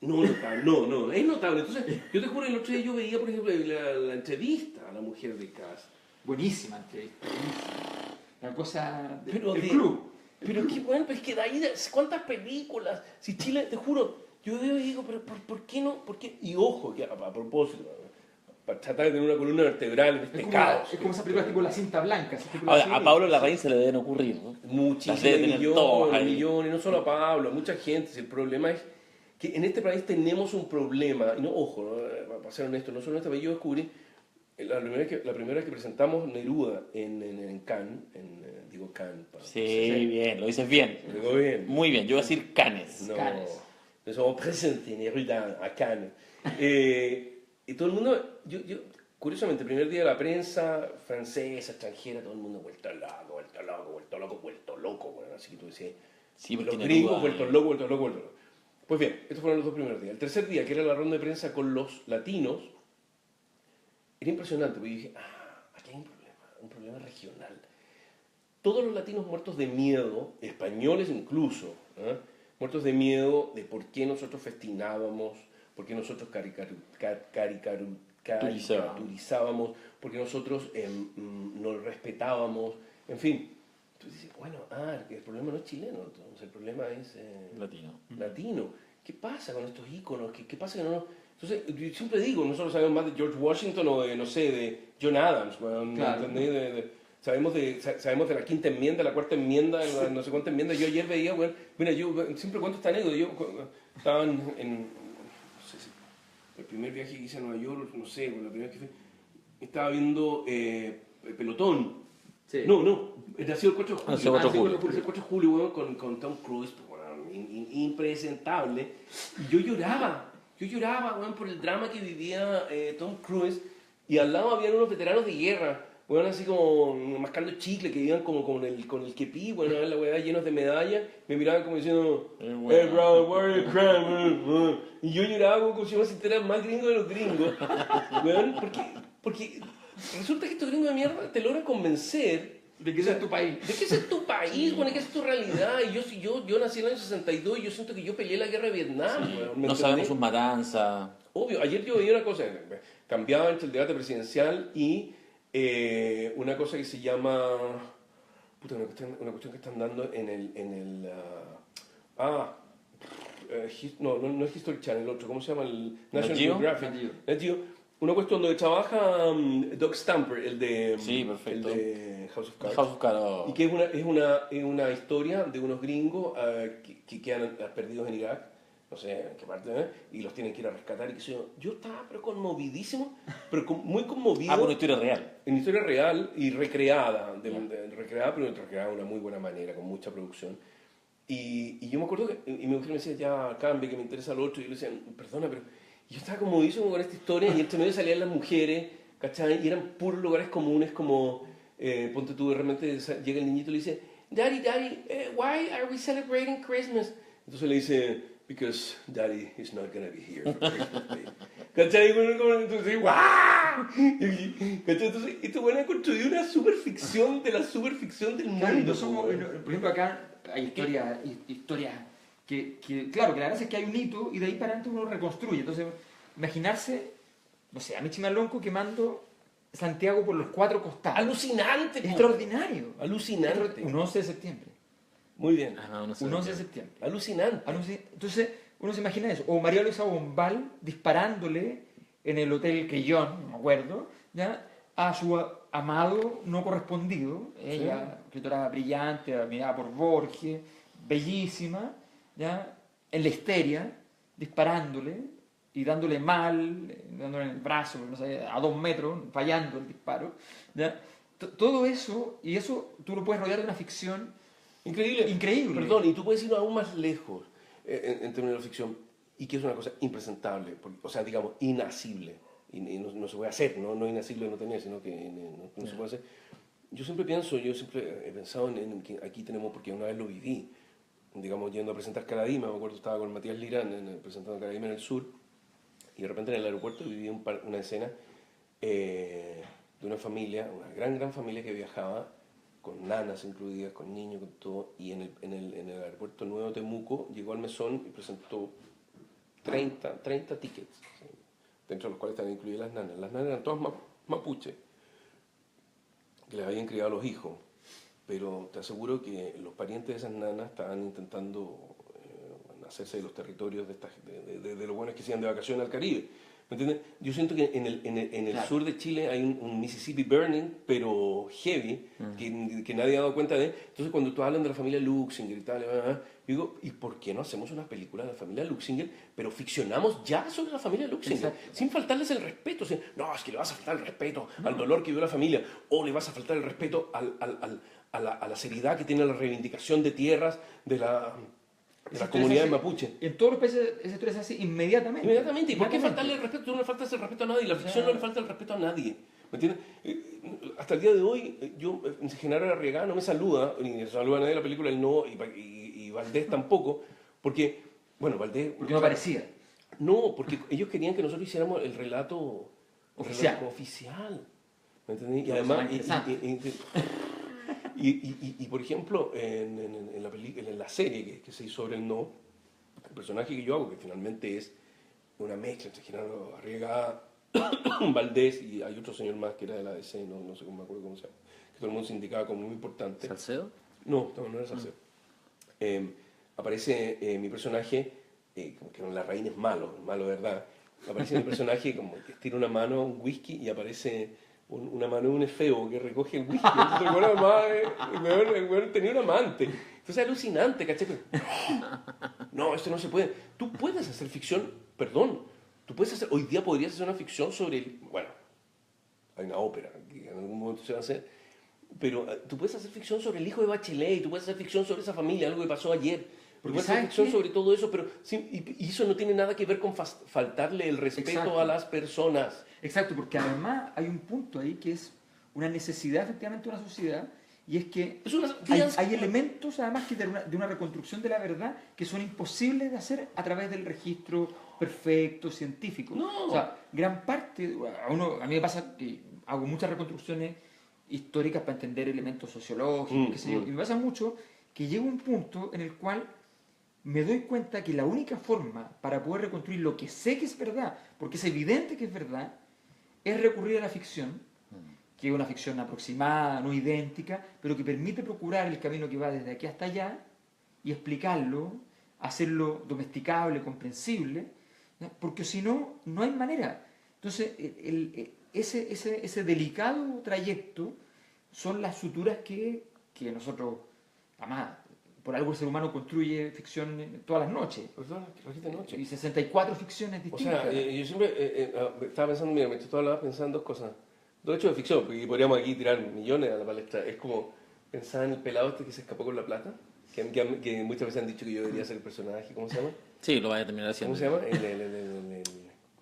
No, es notable. Entonces, yo te juro, el otro día yo veía, por ejemplo, la entrevista a la mujer de Cast. Buenísima entrevista. Buenísima. La cosa del Pero el de- club. Pero qué bueno, pues que de ahí, ¿cuántas películas? Si Chile, te juro, yo veo y digo, pero ¿por qué no? ¿Por qué? Y ojo, que a propósito, para tratar de tener una columna vertebral en este caos. Es como esa película tipo La Cinta Blanca. esa película Ahora, así. a Pablo Larraín se le deben ocurrir, ¿no? Las Muchísimos debe tener todas ahí. millones, no solo a Pablo, a mucha gente. Si el problema es que en este país tenemos un problema, y no, ojo, para ser honesto, no solo en este país, yo descubrí, la primera vez que presentamos Neruda en Cannes, digo Cannes, Sí, bien, lo dices bien. lo digo bien. Muy bien, yo voy a decir Canes. No, Cannes. nos hemos presentado Neruda a Cannes. Y todo el mundo, yo, curiosamente, el primer día de la prensa francesa, extranjera, todo el mundo vuelto loco, bueno, así que tú decías, Sí, porque los Neruda, gringos vueltos locos. Pues bien, estos fueron los dos primeros días. El tercer día, que era la ronda de prensa con los latinos, era impresionante, porque yo dije, aquí hay un problema regional. Todos los latinos muertos de miedo, españoles incluso, muertos de miedo de por qué nosotros festinábamos, por qué nosotros caricaturizábamos, por qué nosotros no respetábamos, en fin. Entonces dices, bueno, el problema no es chileno, entonces el problema es latino. ¿Qué pasa con estos íconos? ¿Qué pasa que no? Entonces, yo siempre digo, nosotros sabemos más de George Washington o de, no sé, de John Adams, ¿no? Claro. ¿Entendés? Sabemos de la quinta enmienda, la cuarta enmienda, la no sé cuánta enmienda. Yo ayer veía, bueno, mira, yo siempre cuento esta anécdota. Yo estaba no sé si, el primer viaje que hice a Nueva York, no sé, la primera vez que fui, estaba viendo Pelotón. Sí. No, nació el 4 de julio. Nació el 4 de julio. Nació el 4 de julio, weón, con Tom Cruise, pues, weón, impresentable. Y yo lloraba, weón, por el drama que vivía Tom Cruise. Y al lado habían unos veteranos de guerra, weón, así como mascando chicle, que iban como con el kepí, weón, la weá llenos de medallas. Me miraban como diciendo, hey, brother, why are you crying, man? Y yo lloraba como si yo me sintiera más gringo de los gringos, weón, porque resulta que estos gringos de mierda te logran convencer De que ese es tu país. de que ese es tu país, bueno, de que esa es tu realidad. Y yo nací en el año 62 y yo siento que yo peleé la guerra de Vietnam. weón, ¿me No sabemos entendés? sus matanzas. Obvio, ayer yo veía una cosa, cambiaba entre el debate presidencial y una cosa que se llama, una cuestión que están dando no es History Channel, el otro, ¿cómo se llama? El National Geo? Geographic. Nat Geo. Nat Geo. Una cuestión donde trabaja Doug Stamper, el de, Sí, perfecto. el de House of Cards. House of Cards. Y que es una historia de unos gringos que quedan perdidos en Irak no sé en qué parte, y los tienen que ir a rescatar y qué sé yo. Yo estaba pero conmovidísimo, pero muy conmovido. Ah, por una historia real. En historia real y recreada, recreada, pero recreada de una muy buena manera, con mucha producción. Y yo me acuerdo que y mi mujer me decía, ya cambie, que me interesa lo otro, y yo le decía, perdona, pero y yo estaba conmovidísimo con esta historia, y entre medio salían las mujeres, ¿cachai? Y eran puros lugares comunes, como, ponte tú, de repente llega el niñito y le dice, Daddy, Daddy, why are we celebrating Christmas? Entonces le dice, because Daddy is not going to be here for Christmas Day. ¿Cachai? Entonces, ¡guau! ¿Cachai? Entonces, esto bueno, ha construido una superficción de la superficción del Claro, y mundo. no somos, por ejemplo, acá hay historias que, claro, que la gracia es que hay un hito y de ahí para adelante uno reconstruye. Entonces, imaginarse, no sé, a Michi Malonco quemando Santiago por los 4 costados. Alucinante, po. Extraordinario. Alucinante. Un 11 de septiembre. Muy bien. Ah, no sé. Un 11 de septiembre. Alucinante. Entonces, uno se imagina eso. O María Luisa Bombal disparándole en el Hotel Quellón, no me acuerdo, ¿ya? A su amado no correspondido. Ella, escritora brillante, admirada por Borges, bellísima, ¿ya? En la histeria, disparándole y dándole mal, dándole en el brazo, no sé, a 2 metros, fallando el disparo. ¿Ya? Todo eso, y eso tú lo puedes rodear de una ficción Increíble. increíble. Perdón, y tú puedes ir aún más lejos en términos de ficción, y que es una cosa impresentable, o sea, digamos, inasible. Y no se puede hacer, no inasible no tener, sino que no se puede hacer. Yo siempre he pensado en que aquí tenemos, porque una vez lo viví, digamos, yendo a presentar Caradima, me acuerdo, estaba con Matías Lirán presentando Caradima en el sur, y de repente en el aeropuerto viví una escena de una familia, una gran familia que viajaba, con nanas incluidas, con niños, con todo, y en el aeropuerto Nuevo Temuco llegó al mesón y presentó 30 tickets, ¿sí? Dentro de los cuales estaban incluidas las nanas. Las nanas eran todas mapuches, que les habían criado los hijos, pero te aseguro que los parientes de esas nanas estaban intentando hacerse de los territorios de los buenos que se iban de vacaciones al Caribe. ¿Me entiendes? Yo siento que en el Claro. sur de Chile hay un Mississippi Burning, pero heavy, que nadie ha dado cuenta de. Entonces, cuando tú hablas de la familia Luxinger y tal, yo digo, ¿y por qué no hacemos una película de la familia Luxinger, pero ficcionamos ya sobre la familia Luxinger? Exacto. Sin faltarles el respeto. O sea, no, es que le vas a faltar el respeto al dolor que vivió la familia, o le vas a faltar el respeto a la seriedad que tiene la reivindicación de tierras de la comunidad de mapuche. En todos los países esa historia se hace inmediatamente. Inmediatamente. ¿Y por qué faltarle el respeto? Tú no le faltas el respeto a nadie. La ficción no le falta el respeto a nadie. ¿Me entiendes? Hasta el día de hoy, Genaro Arriagada no me saluda, ni saluda a nadie de la película, él no, y Valdés tampoco, porque, bueno, Valdés... Porque no parecía. No, porque ellos querían que nosotros hiciéramos el relato Oficial. oficial. ¿Me entendés? Y Pero además... suena interesante. Y, por ejemplo, en la serie que se hizo sobre el no, el personaje que yo hago, que finalmente es una mezcla entre Genaro Arriagada, Valdés, y hay otro señor más que era de la DC, no sé cómo me acuerdo cómo se llama, que todo el mundo se indicaba como muy importante. ¿Salcedo? No era Salcedo. Aparece mi personaje, como que la reina es malo de verdad. Aparece mi personaje como que estira una mano a un whisky y aparece una mano de un efebo que recoge el whisky. Entonces, el weón tenía un amante. Entonces es alucinante, ¿cachai? No, esto no se puede. Tú puedes hacer ficción, perdón, hoy día podrías hacer una ficción sobre bueno, hay una ópera que en algún momento se va a hacer, pero tú puedes hacer ficción sobre el hijo de Bachelet, y tú puedes hacer ficción sobre esa familia, algo que pasó ayer. Porque puedes hacer ficción sobre todo eso, pero y eso no tiene nada que ver con faltarle el respeto Exacto. a las personas. Exacto, porque además hay un punto ahí que es una necesidad efectivamente de una sociedad, y es que hay elementos además que de una reconstrucción de la verdad que son imposibles de hacer a través del registro perfecto, científico. No. O sea, gran parte, a mí me pasa que hago muchas reconstrucciones históricas para entender elementos sociológicos, qué sé yo, y me pasa mucho que llega un punto en el cual me doy cuenta que la única forma para poder reconstruir lo que sé que es verdad, porque es evidente que es verdad, es recurrir a la ficción, que es una ficción aproximada, no idéntica, pero que permite procurar el camino que va desde aquí hasta allá y explicarlo, hacerlo domesticable, comprensible, ¿no? Porque si no, no hay manera. Entonces, ese delicado trayecto son las suturas que nosotros, además, por algo el ser humano construye ficción todas las noches. Pues no, trajiste noche. Y 64 ficciones O distintas. sea, yo siempre estaba pensando, mira, me estoy hablando pensando dos cosas. Dos hechos de ficción, porque podríamos aquí tirar millones a la palestra. Es como pensar en el pelado este que se escapó con la plata, que muchas veces han dicho que yo debería ser el personaje, ¿cómo se llama? Sí, lo vaya a terminar ¿Cómo haciendo. se llama?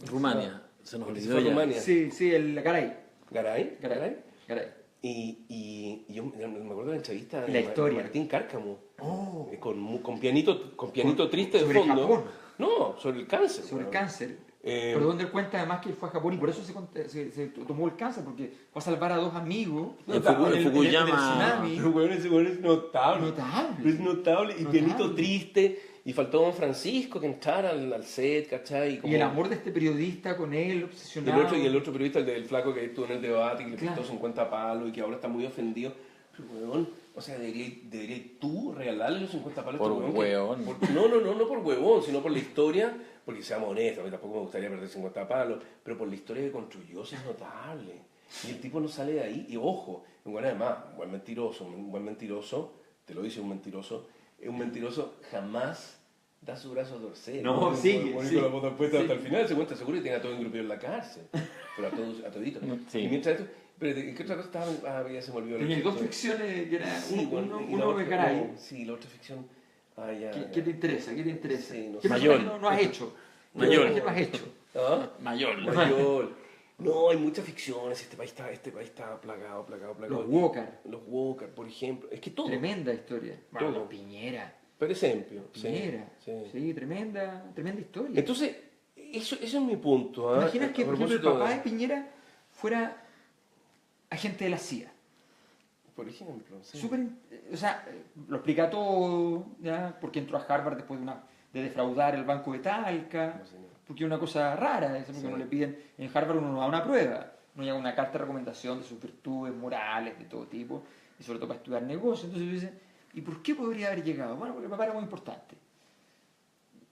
Rumania. Se nos El que olvidó fue a ya. Rumania. Sí, el Garay. ¿Garay? Garay. Y yo me acuerdo de la entrevista Y la historia. Martín Cárcamo, con pianito triste de sobre fondo. Japón. No, sobre el cáncer. Sobre el bueno. cáncer. Pero donde él cuenta además que él fue a Japón y por eso se tomó el cáncer, porque fue a salvar a 2 amigos En Fukuyama. tsunami. Pero bueno, ese bueno es notable. Notable. Es notable. Y Notable. pianito triste. Y faltó Don Francisco que entrara al set, ¿cachai? Y el amor de este periodista con él, obsesionado. Y el otro periodista, el del flaco que estuvo en el debate, que le Claro. quitó 50 palos y que ahora está muy ofendido. Pero, weón, o sea, deberías tú regalarle los 50 palos a Por este huevón. No por huevón, sino por la historia, porque seamos honestos, a mí tampoco me gustaría perder 50 palos, pero por la historia que construyó, eso es notable. Y el tipo no sale de ahí, y ojo, un buen además, un buen mentiroso, te lo dice un mentiroso jamás da su brazo a torcer. No, sigue, Con sigue. la bota puesta hasta el final, se cuenta seguro y tiene a todo engrupido en la cárcel. Pero a todito. Sí. Y mientras esto, pero ¿qué otra cosa estaba? Ya se me olvidó. Tenía 2 ficciones que eran Sí, bueno, y la uno otra- de Garay. no, sí, la otra ficción. Ya. ¿Qué te interesa? ¿Qué te interesa? Sí, no ¿Qué sé. personaje Mayol. no has hecho? Mayol. ¿Qué no has hecho? ¿Ah? Mayor. Mayol. No, hay muchas ficciones. Este país está plagado. Los Walker. Los Walker, por ejemplo. Es que todo. Tremenda historia. Bueno, Todo. los Piñera. Per ejemplo. Piñera. Sí, tremenda historia. Entonces, eso es mi punto. ¿Ah? Imaginas que, A por ejemplo, el propósito papá de Piñera fuera agente de la CIA. Por ejemplo, sí. O sea, lo explica todo, ¿ya? Porque entró a Harvard después de defraudar el banco de Talca, No, señor. porque es una cosa rara, es porque Sí. no le piden, en Harvard uno no da una prueba, uno llega una carta de recomendación de sus virtudes morales, de todo tipo, y sobre todo para estudiar negocios, entonces dice, ¿y por qué podría haber llegado? Bueno, porque el papá era muy importante.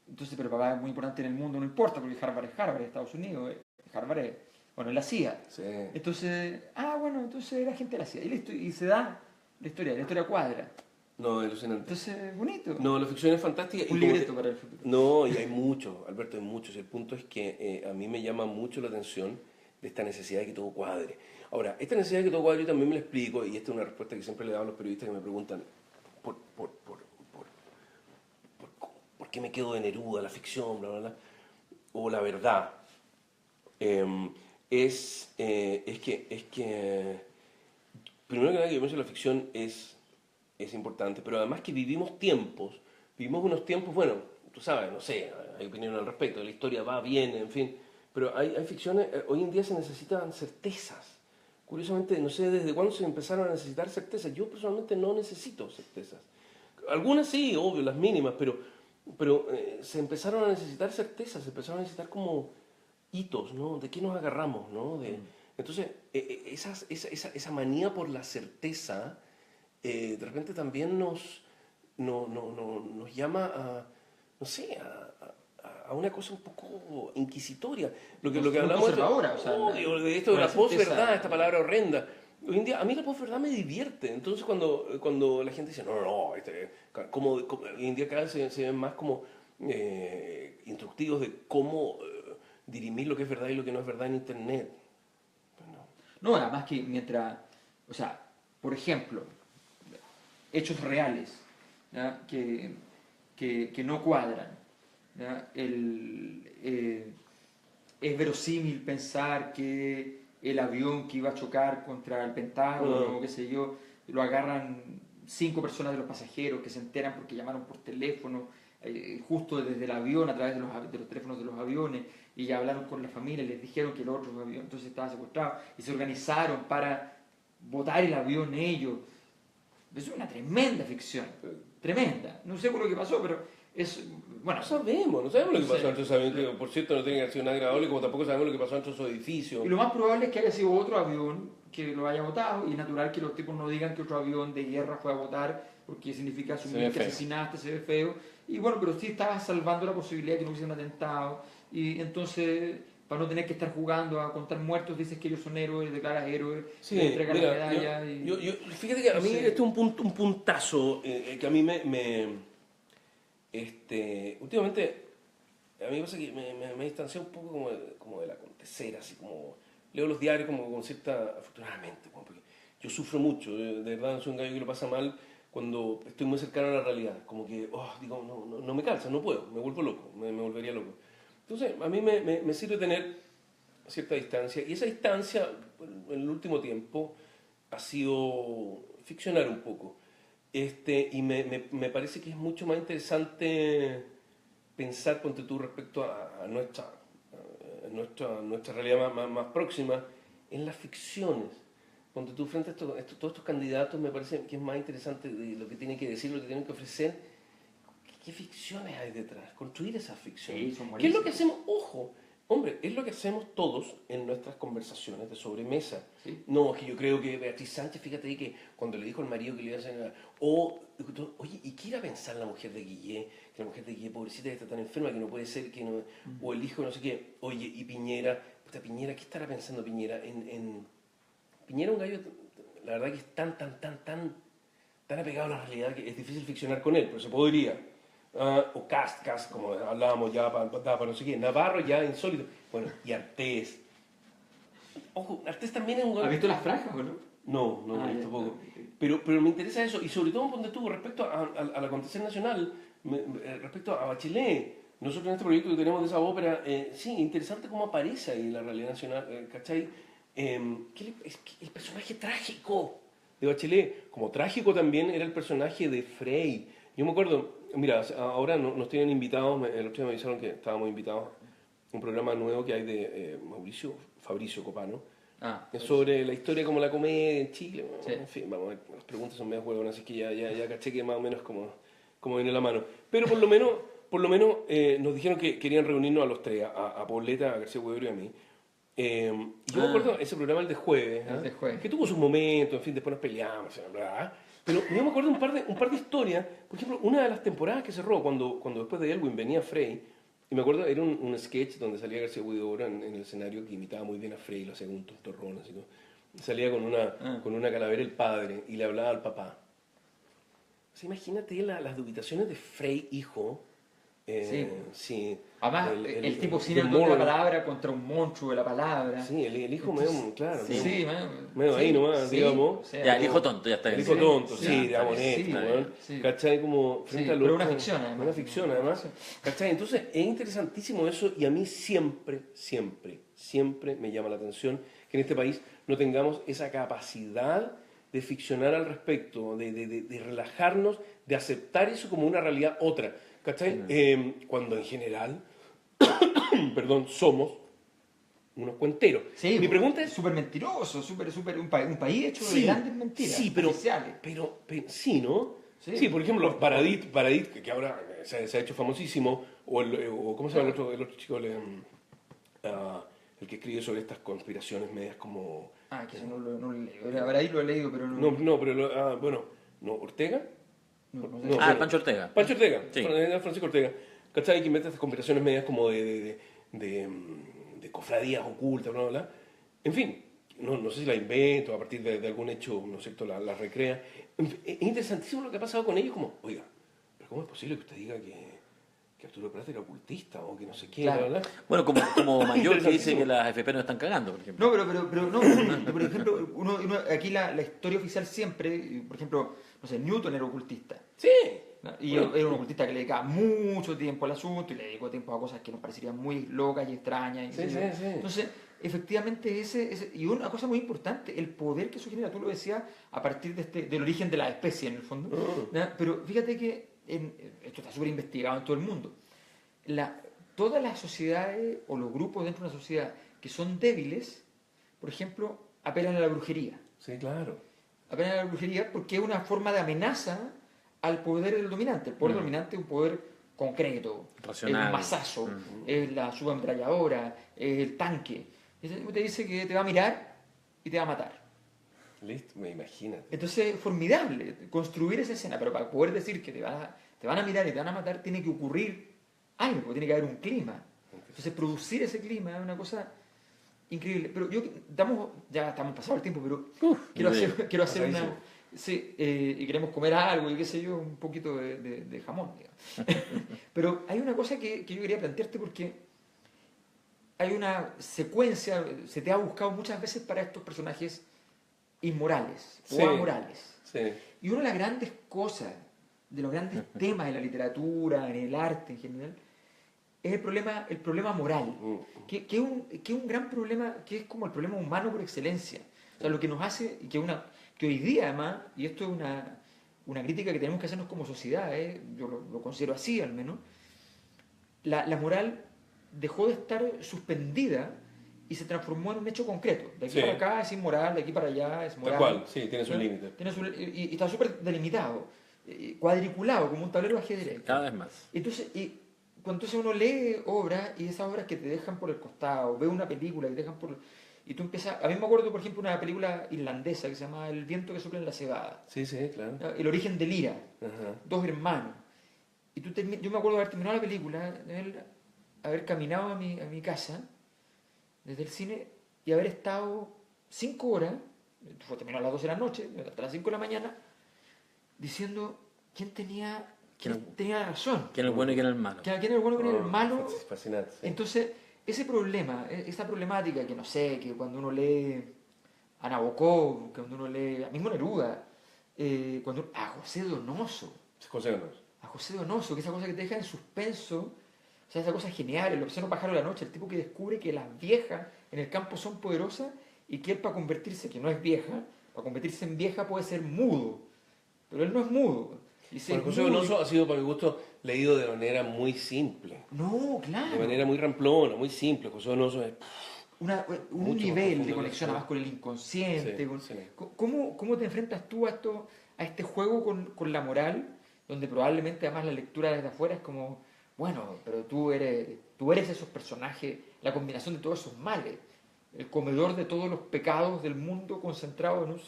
Entonces, pero el papá es muy importante en el mundo, no importa, porque Harvard es Harvard, es Estados Unidos, Harvard es, bueno, es la CIA. Sí. Entonces, entonces era gente de la CIA. Y listo, y se da la historia cuadra. No, alucinante. Entonces, bonito. No, la ficción es fantástica. Un y como libreto para el futuro. No, y hay mucho, Alberto, hay muchos. El punto es que a mí me llama mucho la atención de esta necesidad de que todo cuadre. Ahora, esta necesidad de que todo cuadre yo también me la explico, y esta es una respuesta que siempre le he dado a los periodistas que me preguntan por qué me quedo de Neruda, la ficción, bla, bla, bla, o la verdad. Es que primero que nada, que yo pienso que la ficción es importante, pero además que vivimos unos tiempos, bueno, tú sabes, no sé, hay opinión al respecto, la historia va, viene, en fin, pero hay ficciones, hoy en día se necesitan certezas. Curiosamente, no sé desde cuándo se empezaron a necesitar certezas. Yo personalmente no necesito certezas. Algunas sí, obvio, las mínimas, pero se empezaron a necesitar certezas, se empezaron a necesitar como hitos, ¿no? ¿De qué nos agarramos, no? Entonces, esa manía por la certeza, de repente también nos llama a, no sé, a una cosa un poco inquisitoria. Lo que hablamos conservadora, o sea, de esto de la certeza. posverdad, esta palabra horrenda. Hoy en día, a mí la posverdad me divierte. Entonces, cuando la gente dice, como hoy en día cada vez se ven más como instructivos de cómo dirimir lo que es verdad y lo que no es verdad en Internet. No, además que mientras, o sea, por ejemplo, hechos reales, ¿ya? Que no cuadran, ¿ya? Es verosímil pensar que el avión que iba a chocar contra el Pentágono, qué sé yo, lo agarran 5 personas de los pasajeros que se enteran porque llamaron por teléfono, justo desde el avión, a través de los teléfonos de los aviones, y ya hablaron con la familia, les dijeron que el otro avión entonces estaba secuestrado, y se organizaron para botar el avión ellos. Es una tremenda ficción, tremenda. No sé por lo que pasó, pero es, bueno, No sabemos lo que No sé. pasó entre esos aviones, que por cierto no tiene que haber sido nada agradable, como tampoco sabemos lo que pasó entre esos edificios. y lo más probable es que haya sido otro avión que lo haya botado, y es natural que los tipos no digan que otro avión de guerra fue a botar, porque significa Se asumir ve que feo. asesinaste, se ve feo. Y bueno, pero sí estabas salvando la posibilidad de que no hubiese un atentado, y entonces para no tener que estar jugando a contar muertos, dices que ellos son héroes, declaras héroes, Sí, le entregas la mira, medalla. fíjate que a mí Sí. este es un puntazo que a mí últimamente, a mí me pasa que me distancié un poco como del acontecer, así como leo los diarios como con cierta, afortunadamente, como porque yo sufro mucho, de verdad soy un gallo que lo pasa mal cuando estoy muy cercano a la realidad, como que, digo, no me calza, no puedo, me vuelvo loco, me volvería loco. Entonces, a mí me sirve tener cierta distancia, y esa distancia, en el último tiempo, ha sido ficcionar un poco. Y me parece que es mucho más interesante pensar, ponte tú, respecto a nuestra realidad más próxima, en las ficciones. Ponte tú, frente a todos estos candidatos, me parece que es más interesante de lo que tienen que decir, lo que tienen que ofrecer. ¿Qué ficciones hay detrás? Construir esas ficciones. Sí, son ¿Qué es lo que buenísimas. hacemos? Ojo, hombre, es lo que hacemos todos en nuestras conversaciones de sobremesa. Sí. No, es que yo creo que Beatriz Sánchez, fíjate ahí que cuando le dijo al marido que le iba a hacer... Oye, ¿y qué irá a pensar la mujer de Guillé? Que la mujer de Guillé, pobrecita, que está tan enferma que no puede ser, que no... O el hijo, no sé qué. Oye, y Piñera, puta, Piñera, ¿qué estará pensando Piñera? Piñera es un gallo, la verdad que es tan apegado a la realidad que es difícil ficcionar con él, pero se podría. O Cast, como hablábamos ya para no sé qué. Navarro ya insólito. Bueno, y Artés. Ojo, Artés también es un ¿Has visto las franjas o no? No, Ah, ya, tampoco. ok. Pero me interesa eso, y sobre todo donde estuvo respecto al acontecer nacional, respecto a Bachelet. Nosotros en este proyecto que tenemos de esa ópera, sí, interesante cómo aparece ahí la realidad nacional, ¿cachai? Es que el personaje trágico de Bachelet, como trágico también era el personaje de Frey. Yo me acuerdo, mira, ahora nos tienen invitados, el otro día me avisaron que estábamos invitados a un programa nuevo que hay de Fabricio Copano, es sobre la historia como la comedia en Chile. Sí. En fin, vamos a ver, las preguntas son medio huevonas, así que ya caché que más o menos como viene la mano. Pero por lo menos nos dijeron que querían reunirnos a los tres, a Pauleta, a García Huidobro y a mí. Y yo me acuerdo ese programa, el de jueves, El de jueves. que tuvo sus momentos, en fin, después nos peleamos, ¿verdad? Pero yo me acuerdo un par de historias. Por ejemplo, una de las temporadas que cerró, cuando después de Elwin venía Frey, y me acuerdo, era un sketch donde salía García Huidobro en el escenario que imitaba muy bien a Frey, lo hacía con un tontorrón, así todo. Salía con una calavera el padre y le hablaba al papá. O sea, imagínate las dubitaciones de Frey, hijo. Sí. Además, el tipo sin el de don de la Moore. palabra contra un monstruo de la palabra. Sí, el hijo Entonces, medio, claro. Sí, medio ahí nomás, digamos. o sea, Ya, el hijo tonto, ya está El bien. hijo tonto, sí, sí, sí, digamos, sí, honesto, sí, weón. sí. ¿Cachai? Como frente Sí, al pero otro. una ficción, además. Una ficción, además. ¿Cachai? Entonces, es interesantísimo eso, y a mí siempre me llama la atención que en este país no tengamos esa capacidad de ficcionar al respecto, de relajarnos, de aceptar eso como una realidad otra. ¿Cachai? Cuando en general, perdón, somos unos cuenteros. Sí, Mi pregunta es... súper mentiroso, un país hecho Sí, de grandes mentiras sí, pero oficiales. sí, ¿no? Sí. Sí, por ejemplo, Baradit, que ahora se ha hecho famosísimo, o ¿cómo se llama el otro chico? El que escribe sobre estas conspiraciones medias como... Que eso no lo he leído. Ahora ahí lo he leído, pero no. No, pero, ¿Ortega? No sé. No, Ah, Pancho Ortega. Pancho Ortega, Sí. Francisco Ortega. ¿Cachai? Que inventa estas conspiraciones medias como de cofradías ocultas, bla, bla, bla. En fin, no sé si la invento a partir de algún hecho, ¿no es cierto?, la recrea. En fin, es interesantísimo lo que ha pasado con ellos, como, oiga, pero ¿cómo es posible que usted diga que Arturo Prat era ocultista o que no sé qué, Claro. bla, bla, bla? Bueno, como Mayor que dice Interesantísimo. que las FP no están cagando, por ejemplo. No, pero no. Por ejemplo, aquí la historia oficial siempre, por ejemplo, no sé, Newton era ocultista. Sí. ¿No? Y Bueno. era un ocultista que le dedicaba mucho tiempo al asunto y le dedicó tiempo a cosas que nos parecerían muy locas y extrañas. Y Sí, qué sé yo. sí. Entonces, efectivamente, y una cosa muy importante, el poder que eso genera, tú lo decías, a partir del origen de la especie, en el fondo. ¿Ya? Pero fíjate que esto está súper investigado en todo el mundo. Todas las sociedades o los grupos dentro de una sociedad que son débiles, por ejemplo, apelan a la brujería. Sí, claro. Apelan a la brujería porque es una forma de amenaza al poder del dominante. El poder dominante es un poder concreto, Racional. es un mazazo, es la subametralladora, es el tanque. Ese tipo te dice que te va a mirar y te va a matar. Listo, me imagínate. Entonces es formidable construir esa escena, pero para poder decir que te van a mirar y te van a matar, tiene que ocurrir algo, tiene que haber un clima. Entonces producir ese clima es una cosa increíble. Pero ya estamos pasado el tiempo, pero quiero hacer una... pasadísimo. Sí, y queremos comer algo y qué sé yo, un poquito de jamón, digamos. Pero hay una cosa que yo quería plantearte porque hay una secuencia, se te ha buscado muchas veces para estos personajes inmorales Sí. o amorales. Sí. Y una de las grandes cosas, de los grandes temas de la literatura, en el arte en general, es el problema moral, que es un gran problema, que es como el problema humano por excelencia. O sea, lo que nos hace, y que hoy día además, y esto es una crítica que tenemos que hacernos como sociedad, yo lo considero así al menos, la moral dejó de estar suspendida y se transformó en un hecho concreto. De aquí Sí. para acá es inmoral, de aquí para allá es moral. Tal cual, sí, tiene sus ¿no? límites. Y está súper delimitado, cuadriculado, como un tablero de ajedrez. Cada vez más. Entonces, cuando uno lee obras y esas obras que te dejan por el costado, ve una película que te dejan por... Y tú empiezas... A mí me acuerdo, por ejemplo, una película irlandesa que se llama El viento que sopla en la cebada. Sí, sí, claro. El origen del ira. Ajá. Dos hermanos. Y yo me acuerdo de haber terminado la película, de haber caminado a mi casa desde el cine y haber estado 5 horas, terminó a las 12 de la noche, hasta las 5 de la mañana, diciendo quién tenía la razón. ¿Quién es el bueno y quién es el malo? ¿Quién era el bueno y quién era el malo? Fascinante. Sí. Entonces, ese problema, esa problemática que no sé, que cuando uno lee a Nabokov, cuando uno lee a mismo Neruda, a José Donoso, que esa cosa que te deja en suspenso, o sea, esa cosa genial, el obsceno pájaro de la noche, el tipo que descubre que las viejas en el campo son poderosas y que él para convertirse, que no es vieja, para convertirse en vieja puede ser mudo, pero él no es mudo. Y Bueno, José Donoso ha sido, para mi gusto, leído de manera muy simple. No, claro. De manera muy ramplona, muy simple. José Donoso es... un mucho nivel más de profundo conexión que además con el inconsciente. Sí, con- sí. ¿Cómo te enfrentas tú a este juego con la moral, donde probablemente además la lectura desde afuera es como, bueno, pero tú eres esos personajes, la combinación de todos esos males, el comedor de todos los pecados del mundo concentrado en un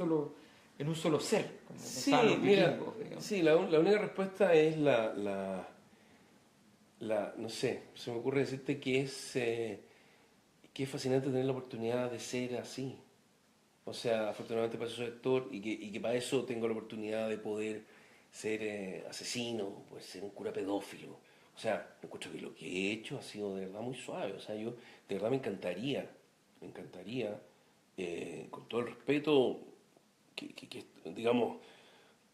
solo ser, como Sí, pensaban los mira, vikingos, digamos. sí, la única respuesta es no sé, se me ocurre decirte que es fascinante tener la oportunidad de ser así. O sea, afortunadamente para eso soy actor y que para eso tengo la oportunidad de poder ser asesino, poder ser un cura pedófilo. O sea, me encuentro que lo que he hecho ha sido de verdad muy suave. O sea, yo de verdad me encantaría, con todo el respeto, digamos,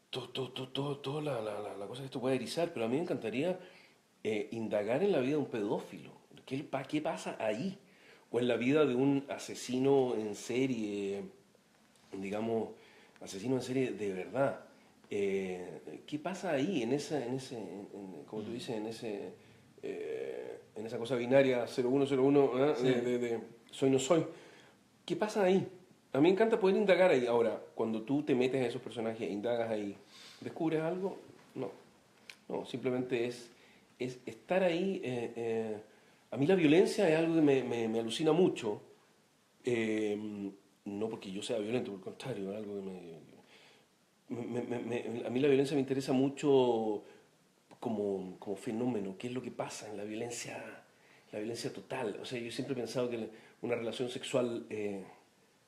toda la cosa que esto puede erizar, pero a mí me encantaría indagar en la vida de un pedófilo. ¿Qué pasa ahí? O en la vida de un asesino en serie, digamos, asesino en serie de verdad. ¿Qué pasa ahí, como tú dices, en esa cosa binaria 0101, ¿eh? Sí. de soy no soy? ¿Qué pasa ahí? A mí me encanta poder indagar ahí. Ahora, cuando tú te metes en esos personajes e indagas ahí, ¿descubres algo? No, simplemente es estar ahí. A mí la violencia es algo que me alucina mucho. No porque yo sea violento, por el contrario, es algo que a mí la violencia me interesa mucho como fenómeno, qué es lo que pasa en la violencia total. O sea, yo siempre he pensado que una relación sexual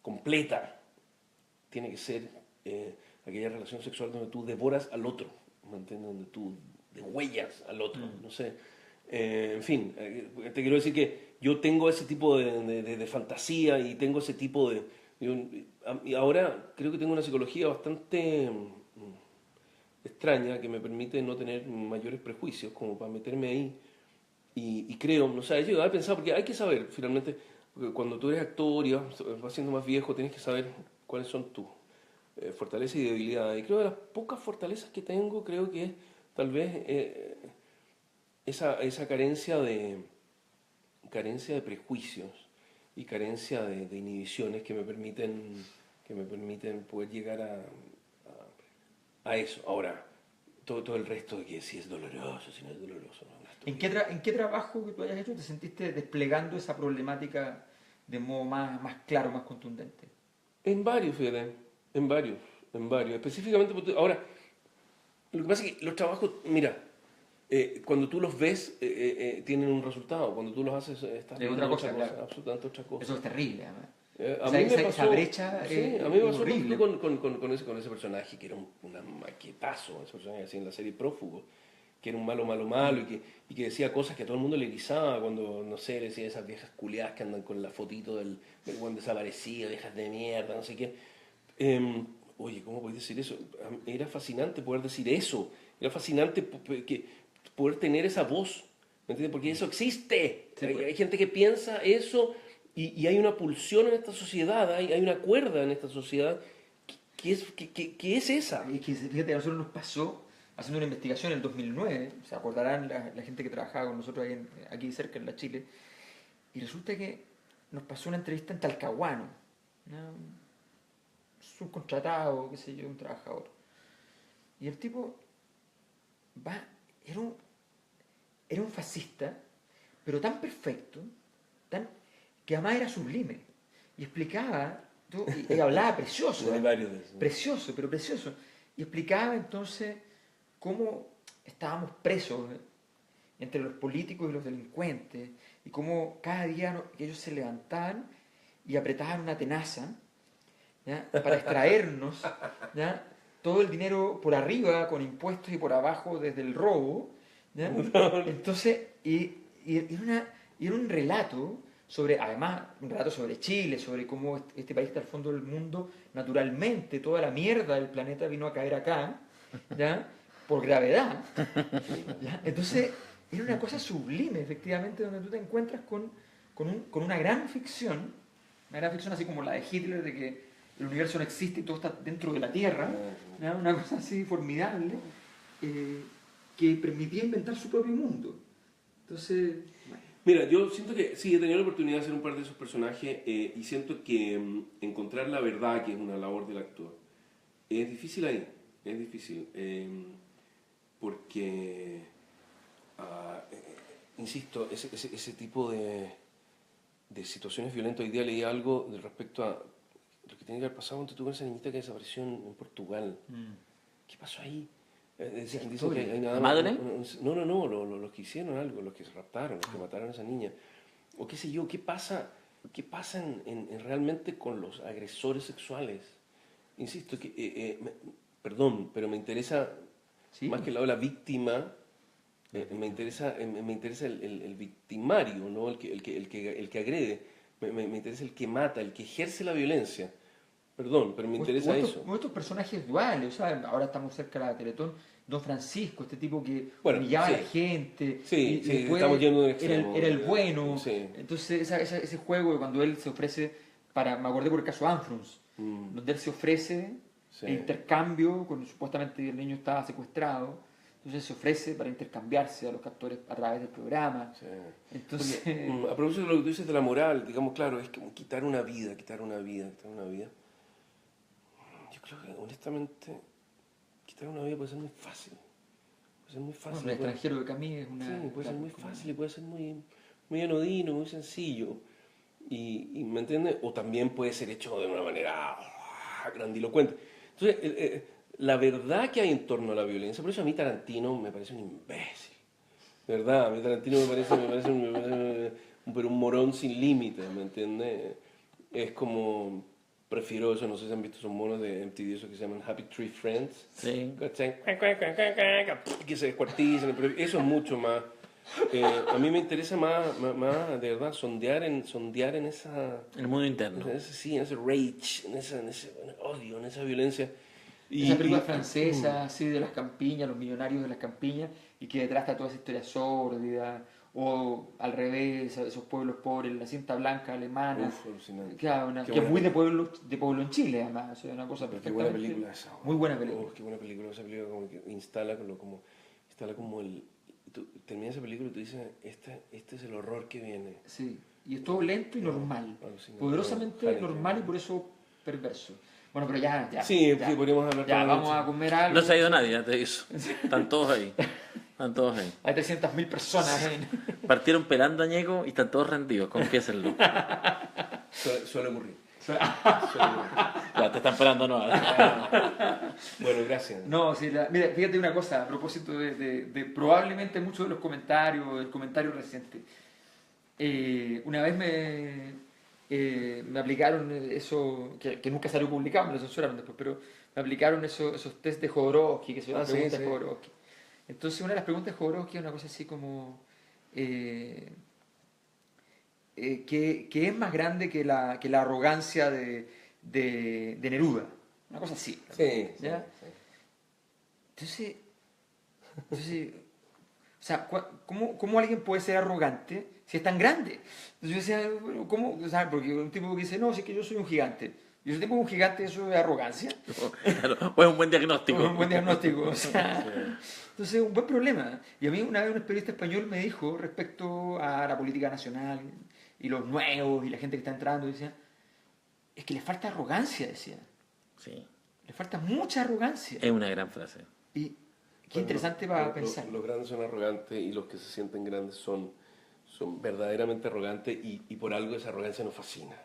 completa tiene que ser aquella relación sexual donde tú devoras al otro, ¿me entiendes? Donde tú degüellas al otro, no sé. En fin, te quiero decir que yo tengo ese tipo de fantasía y tengo ese tipo y ahora creo que tengo una psicología bastante extraña que me permite no tener mayores prejuicios como para meterme ahí y creo, no sé, he llegado a pensar, porque hay que saber finalmente, porque cuando tú eres actor y vas siendo más viejo, tienes que saber cuáles son tus fortalezas y debilidades. Y creo que de las pocas fortalezas que tengo, creo que es tal vez esa carencia de prejuicios y carencia de inhibiciones que me permiten poder llegar a eso. Ahora, todo el resto de que si es doloroso, si no es doloroso. No, ¿En qué trabajo que tú hayas hecho te sentiste desplegando esa problemática de modo más claro, más contundente? En varios, fíjate, en varios. Específicamente, ahora, lo que pasa es que los trabajos, mira, cuando tú los ves, tienen un resultado. Cuando tú los haces, estás Es viendo otra cosa, claro. absolutamente otra cosa. Eso es terrible, además. A O sea, mí me pasó, esa brecha sí, es a mí me pasó horrible. con ese personaje que era una maquetazo, ese personaje así en la serie Prófugo, que era un malo, malo, malo y que decía cosas que a todo el mundo le erizaba cuando, no sé, le decía esas viejas culiadas que andan con la fotito del buen desaparecido, viejas de mierda, no sé qué. Oye, ¿cómo podéis decir eso? Era fascinante poder decir eso, era fascinante poder tener esa voz, ¿me entiendes? Porque eso existe, Sí, hay gente que piensa eso. Y hay una pulsión en esta sociedad, hay una cuerda en esta sociedad que es esa. Es que, fíjate, a nosotros nos pasó haciendo una investigación en el 2009, se acordarán la gente que trabajaba con nosotros aquí cerca en la Chile, y resulta que nos pasó una entrevista en Talcahuano, un subcontratado, qué sé yo, un trabajador. Y el tipo era un fascista, pero tan perfecto, que además era sublime. Y explicaba, y hablaba precioso, Hay varios de esos. precioso, pero precioso. Y explicaba entonces cómo estábamos presos entre los políticos y los delincuentes, y cómo cada día que ellos se levantaban y apretaban una tenaza, ¿ya?, para extraernos, ¿ya?, todo el dinero por arriba con impuestos y por abajo desde el robo, ¿ya? Entonces, era un relato sobre, además, un relato sobre Chile, sobre cómo este país está al fondo del mundo, naturalmente toda la mierda del planeta vino a caer acá, ¿ya?, por gravedad, ¿ya? Entonces era una cosa sublime, efectivamente, donde tú te encuentras con una gran ficción así como la de Hitler, de que el universo no existe y todo está dentro de la Tierra, ¿ya?, una cosa así formidable, que permitía inventar su propio mundo. Entonces, bueno. Mira, yo siento que sí, he tenido la oportunidad de hacer un par de esos personajes y siento que encontrar la verdad, que es una labor del actor, es difícil ahí, es difícil, porque, insisto, ese tipo de situaciones violentas. Hoy día leí algo respecto a lo que tiene que haber pasado cuando tú con esa niñita que desapareció en Portugal. ¿Qué pasó ahí? Dicen que hay nada más. ¿Madre? No, los que hicieron algo, los que se raptaron, los que mataron a esa niña. O qué sé yo, ¿qué pasa realmente con los agresores sexuales? Insisto, perdón, pero me interesa, Sí. más que el lado de la víctima, me interesa el victimario, ¿no? el que agrede, me interesa el que mata, el que ejerce la violencia. Perdón, pero me interesa eso. Estos personajes duales, o sea, ahora estamos cerca de la Teletón, Don Francisco, este tipo que Bueno, humillaba sí. a la gente, Sí, y sí, después estamos yendo de un extremo. era el bueno. Sí. Entonces ese juego de cuando él se ofrece, me acordé por el caso Anfrons, donde él se ofrece Sí. el intercambio, cuando supuestamente el niño estaba secuestrado, entonces se ofrece para intercambiarse a los captores a través del programa. Sí. Entonces, A propósito de lo que tú dices de la moral, digamos, claro, es como quitar una vida. Yo creo que, honestamente, quitar una vida puede ser muy fácil. bueno, el extranjero de Camille es una... Sí, puede ser muy como- fácil y puede ser muy anodino, muy sencillo. Y ¿me entiendes? O también puede ser hecho de una manera grandilocuente. Entonces, la verdad que hay en torno a la violencia, por eso a mí Tarantino me parece un imbécil. De verdad, a mí Tarantino me parece un morón sin límites, ¿me entiendes? Es como... Prefiero eso, no sé si han visto esos monos de MTV, esos que se llaman Happy Tree Friends. Sí. ¿Cachai? Que se descuartizan, pero eso es mucho más. A mí me interesa más de verdad, sondear en esa. El mundo interno. En ese rage, en ese odio, en esa violencia. Esa película francesa, así de las campiñas, los millonarios de las campiñas, y que detrás está toda esa historia sórdida, o al revés, esos pueblos pobres, la cinta blanca alemana. Uf, alucinante. Claro, Qué que es buena muy de pueblo en Chile, además, o sea, una cosa Pero qué perfectamente... buena película esa. Muy buena película. Qué buena película. Esa película como que instala como el... Tú terminas esa película y tú dices, este es el horror que viene. Sí, y es todo lento y normal, alucinante. poderosamente Haneke. normal y por eso perverso. Bueno, pero ya. Sí, ya. sí, podríamos hablar Ya, toda la vamos noche. a comer algo. No se ha ido nadie, ya te aviso. Están todos ahí. Están todos ahí. Hay 300.000 personas en... Partieron pelando a Ñeco y están todos rendidos, confiésenlo. Suele ocurrir. Lo Ya te están esperando, ¿no? Bueno, gracias. No, sí, mira, fíjate una cosa a propósito de probablemente muchos de los comentarios, el comentario reciente. Una vez me aplicaron eso, que nunca salió publicado, me lo censuraron después, pero me aplicaron esos test de Jodorowsky, que se llaman preguntas de Jodorowsky. Entonces una de las preguntas de Jodorowsky es una cosa así como... que es más grande que la arrogancia de Neruda. Una cosa así. Sí, ¿Ya? sí. Entonces, o sea, ¿cómo alguien puede ser arrogante si es tan grande? Entonces yo decía, bueno, ¿cómo? O sea, porque un tipo que dice, no, si es que yo soy un gigante. Y ese tipo es un gigante, ¿eso es arrogancia? Claro, o es un buen diagnóstico. Un buen diagnóstico. O sea, entonces, un buen problema. Y a mí una vez un periodista español me dijo respecto a la política nacional y los nuevos y la gente que está entrando, decía, es que le falta arrogancia, decía. Sí, Le falta mucha arrogancia. es una gran frase. Y qué Bueno, interesante para pensar. Los grandes son arrogantes y los que se sienten grandes son verdaderamente arrogantes y por algo esa arrogancia nos fascina.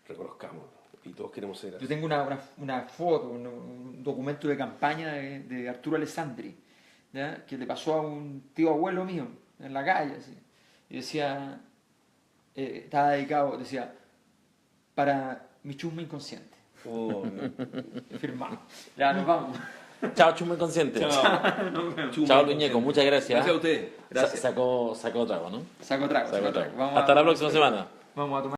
Reconozcámoslo. Y todos queremos ser así. Yo tengo una foto, un documento de campaña de Arturo Alessandri, ¿ya? Que le pasó a un tío abuelo mío en la calle. Así. Y decía, estaba dedicado, decía, para mi chusma inconsciente. Oh, Firmado. Ya, nos vamos. Chao, Chumbo Inconsciente. Chuma, Chao, Luñeco, muchas gracias. Gracias a usted. Gracias. Sacó trago, ¿no? Saco trago. Hasta Vamos la próxima semana. Vamos a tomar.